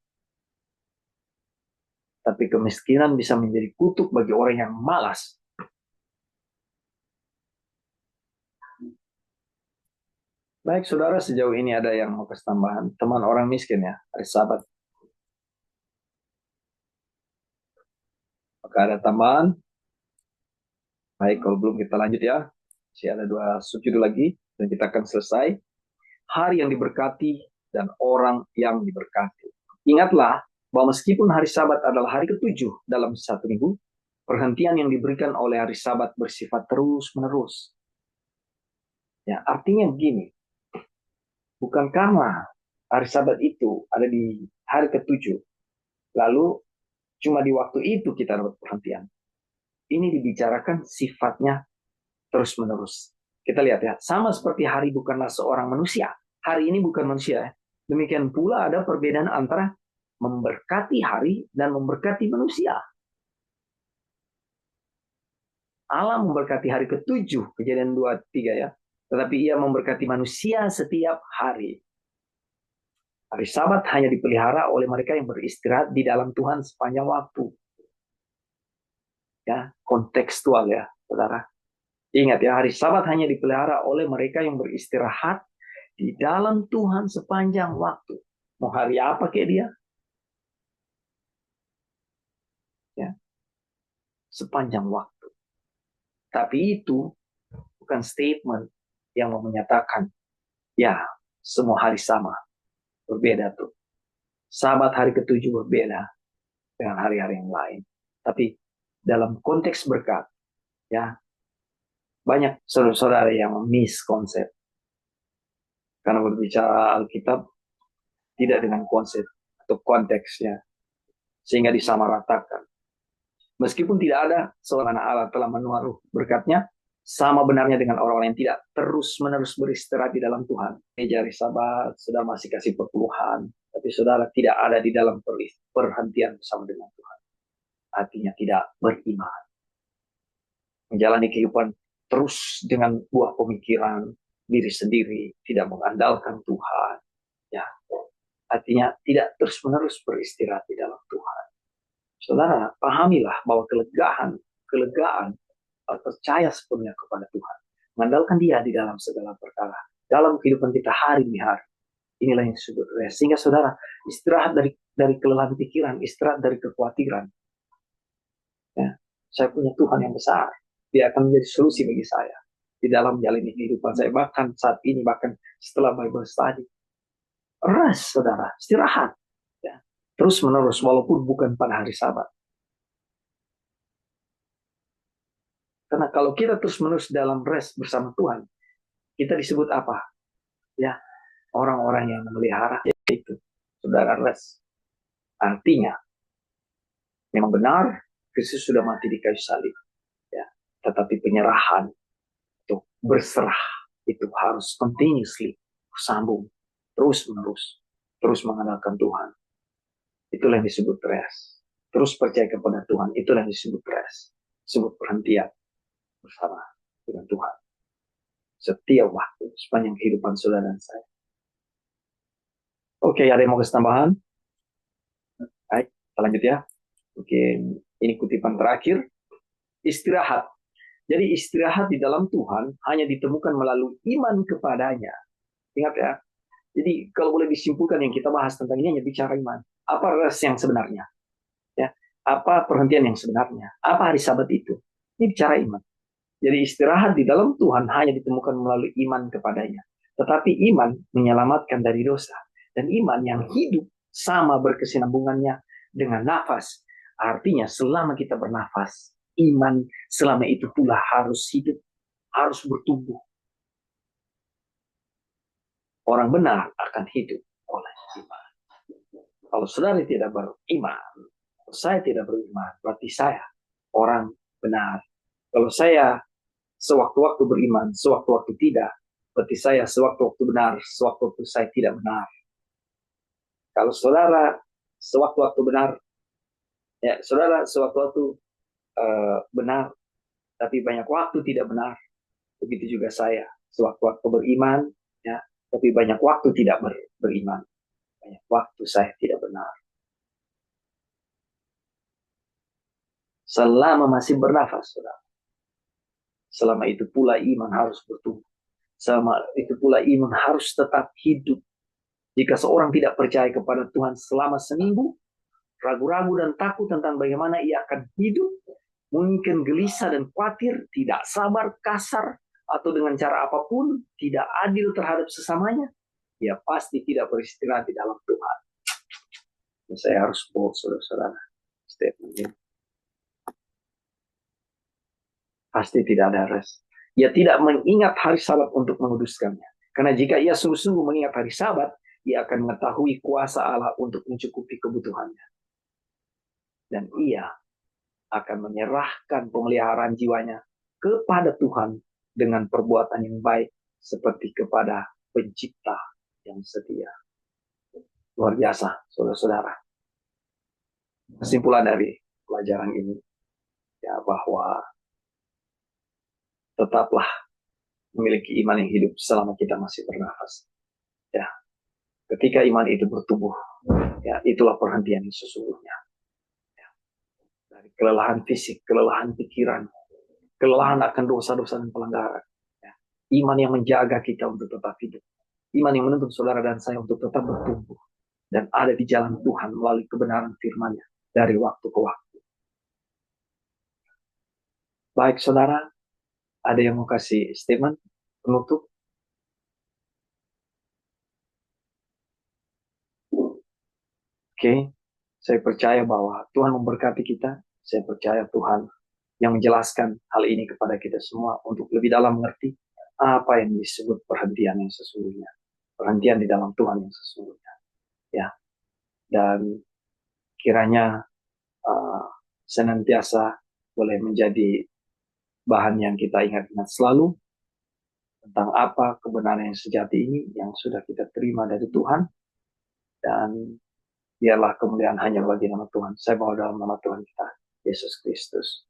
Tapi kemiskinan bisa menjadi kutuk bagi orang yang malas. Baik saudara, sejauh ini ada yang mau kasih tambahan? Teman orang miskin ya, hari Sabat. Maka ada tambahan? Baik, kalau belum kita lanjut ya. Masih ada 2 subjudul lagi dan kita akan selesai. Hari yang diberkati dan orang yang diberkati. Ingatlah bahwa meskipun hari Sabat adalah hari ke-7 dalam 1 minggu, perhentian yang diberikan oleh hari Sabat bersifat terus-menerus. Ya, artinya begini, bukan karena hari Sabat itu ada di hari ke-7, lalu cuma di waktu itu kita dapat perhentian. Ini dibicarakan sifatnya terus-menerus. Kita lihat ya, sama seperti hari bukanlah seorang manusia. Hari ini bukan manusia. Demikian pula ada perbedaan antara memberkati hari dan memberkati manusia. Allah memberkati hari ke-7, Kejadian 2:3 ya. Tetapi ia memberkati manusia setiap hari. Hari Sabat hanya dipelihara oleh mereka yang beristirahat di dalam Tuhan sepanjang waktu. Ya, kontekstual ya, saudara. Ingat ya, hari Sabat hanya dipelihara oleh mereka yang beristirahat di dalam Tuhan sepanjang waktu. Mau hari apa kayak dia? Ya, sepanjang waktu. Tapi itu bukan statement yang mau menyatakan, ya, semua hari sama. Berbeda tuh. Sabat hari ke-7 berbeda dengan hari-hari yang lain. Tapi dalam konteks berkat, ya, banyak saudara-saudara yang miss konsep. Karena berbicara Alkitab tidak dengan konsep atau konteksnya. Sehingga disamaratakan. Meskipun tidak ada seorang anak Allah telah menaruh berkatnya, sama benarnya dengan orang-orang yang tidak terus-menerus beristirahat di dalam Tuhan. Meja hari Sabat, saudara masih kasih perpuluhan, tapi saudara tidak ada di dalam perhentian bersama dengan Tuhan. Artinya tidak beriman. Menjalani kehidupan terus dengan buah pemikiran diri sendiri, tidak mengandalkan Tuhan. Ya, artinya tidak terus-menerus beristirahat di dalam Tuhan. Saudara, pahamilah bahwa kelegaan percaya sepenuhnya kepada Tuhan. Mengandalkan dia di dalam segala perkara. Dalam kehidupan kita hari demi hari. Inilah yang disebut rest. Sehingga saudara istirahat dari kelelahan pikiran, istirahat dari kekhawatiran. Ya, saya punya Tuhan yang besar. Dia akan menjadi solusi bagi saya. Di dalam menjalani kehidupan saya. Bahkan saat ini, bahkan setelah Bible study. Rest, saudara, istirahat. Ya. Terus menerus, walaupun bukan pada hari Sabat. Karena kalau kita terus menerus dalam rest bersama Tuhan, kita disebut apa? Ya, orang-orang yang memelihara itu, saudara, rest. Artinya, memang benar Kristus sudah mati di kayu salib. Ya, tetapi penyerahan itu berserah itu harus continuously bersambung terus menerus, terus mengandalkan Tuhan. Itulah yang disebut rest. Terus percaya kepada Tuhan, itulah yang disebut rest. Disebut perhentian bersama dengan Tuhan. Setiap waktu, sepanjang kehidupan saudara dan saya. Oke, ada yang mau kasih tambahan? Baik, kita lanjut ya. Mungkin ini kutipan terakhir. Istirahat. Jadi istirahat di dalam Tuhan hanya ditemukan melalui iman kepadanya. Ingat ya. Jadi kalau boleh disimpulkan yang kita bahas tentang ini hanya bicara iman. Apa rest yang sebenarnya? Ya, apa perhentian yang sebenarnya? Apa hari Sabat itu? Ini bicara iman. Jadi istirahat di dalam Tuhan hanya ditemukan melalui iman kepadanya. Tetapi iman menyelamatkan dari dosa. Dan iman yang hidup sama berkesinambungannya dengan nafas. Artinya selama kita bernafas, iman selama itu pula harus hidup, harus bertumbuh. Orang benar akan hidup oleh iman. Kalau saudara tidak beriman, kalau saya tidak beriman, berarti saya orang benar. Kalau saya sewaktu-waktu beriman, sewaktu-waktu tidak, berarti saya sewaktu-waktu benar, sewaktu-waktu saya tidak benar. Kalau saudara sewaktu-waktu benar, ya saudara sewaktu-waktu benar, tapi banyak waktu tidak benar. Begitu juga saya sewaktu-waktu beriman, ya, tapi banyak waktu tidak beriman. Banyak waktu saya tidak benar. Selama masih bernafas, saudara. Selama itu pula iman harus bertumbuh. Selama itu pula iman harus tetap hidup. Jika seorang tidak percaya kepada Tuhan selama seminggu, ragu-ragu dan takut tentang bagaimana ia akan hidup, mungkin gelisah dan khawatir, tidak sabar, kasar, atau dengan cara apapun, tidak adil terhadap sesamanya, ia pasti tidak beristirahat di dalam Tuhan. Dan saya harus bold, saudara-saudara. Statement ini. Pasti tidak ada rest. Ia tidak mengingat hari Sabat untuk menguduskannya. Karena jika ia sungguh-sungguh mengingat hari Sabat, ia akan mengetahui kuasa Allah untuk mencukupi kebutuhannya. Dan ia akan menyerahkan pemeliharaan jiwanya kepada Tuhan dengan perbuatan yang baik seperti kepada pencipta yang setia. Luar biasa, saudara-saudara. Kesimpulan dari pelajaran ini, ya, bahwa tetaplah memiliki iman yang hidup selama kita masih bernafas. Ya, ketika iman itu bertumbuh, ya, itulah perhentian yang sesungguhnya. Ya, dari kelelahan fisik, kelelahan pikiran, kelelahan akan dosa-dosa dan pelanggaran. Ya, iman yang menjaga kita untuk tetap hidup. Iman yang menuntun saudara dan saya untuk tetap bertumbuh dan ada di jalan Tuhan melalui kebenaran firman-Nya dari waktu ke waktu. Baik saudara, ada yang mau kasih statement penutup? Oke, saya percaya bahwa Tuhan memberkati kita. Saya percaya Tuhan yang menjelaskan hal ini kepada kita semua untuk lebih dalam mengerti apa yang disebut perhentian yang sesungguhnya. Perhentian di dalam Tuhan yang sesungguhnya. Ya, dan kiranya senantiasa boleh menjadi bahan yang kita ingat-ingat selalu tentang apa kebenaran yang sejati ini yang sudah kita terima dari Tuhan, dan biarlah kemuliaan hanya bagi nama Tuhan. Saya bawa dalam nama Tuhan kita, Yesus Kristus.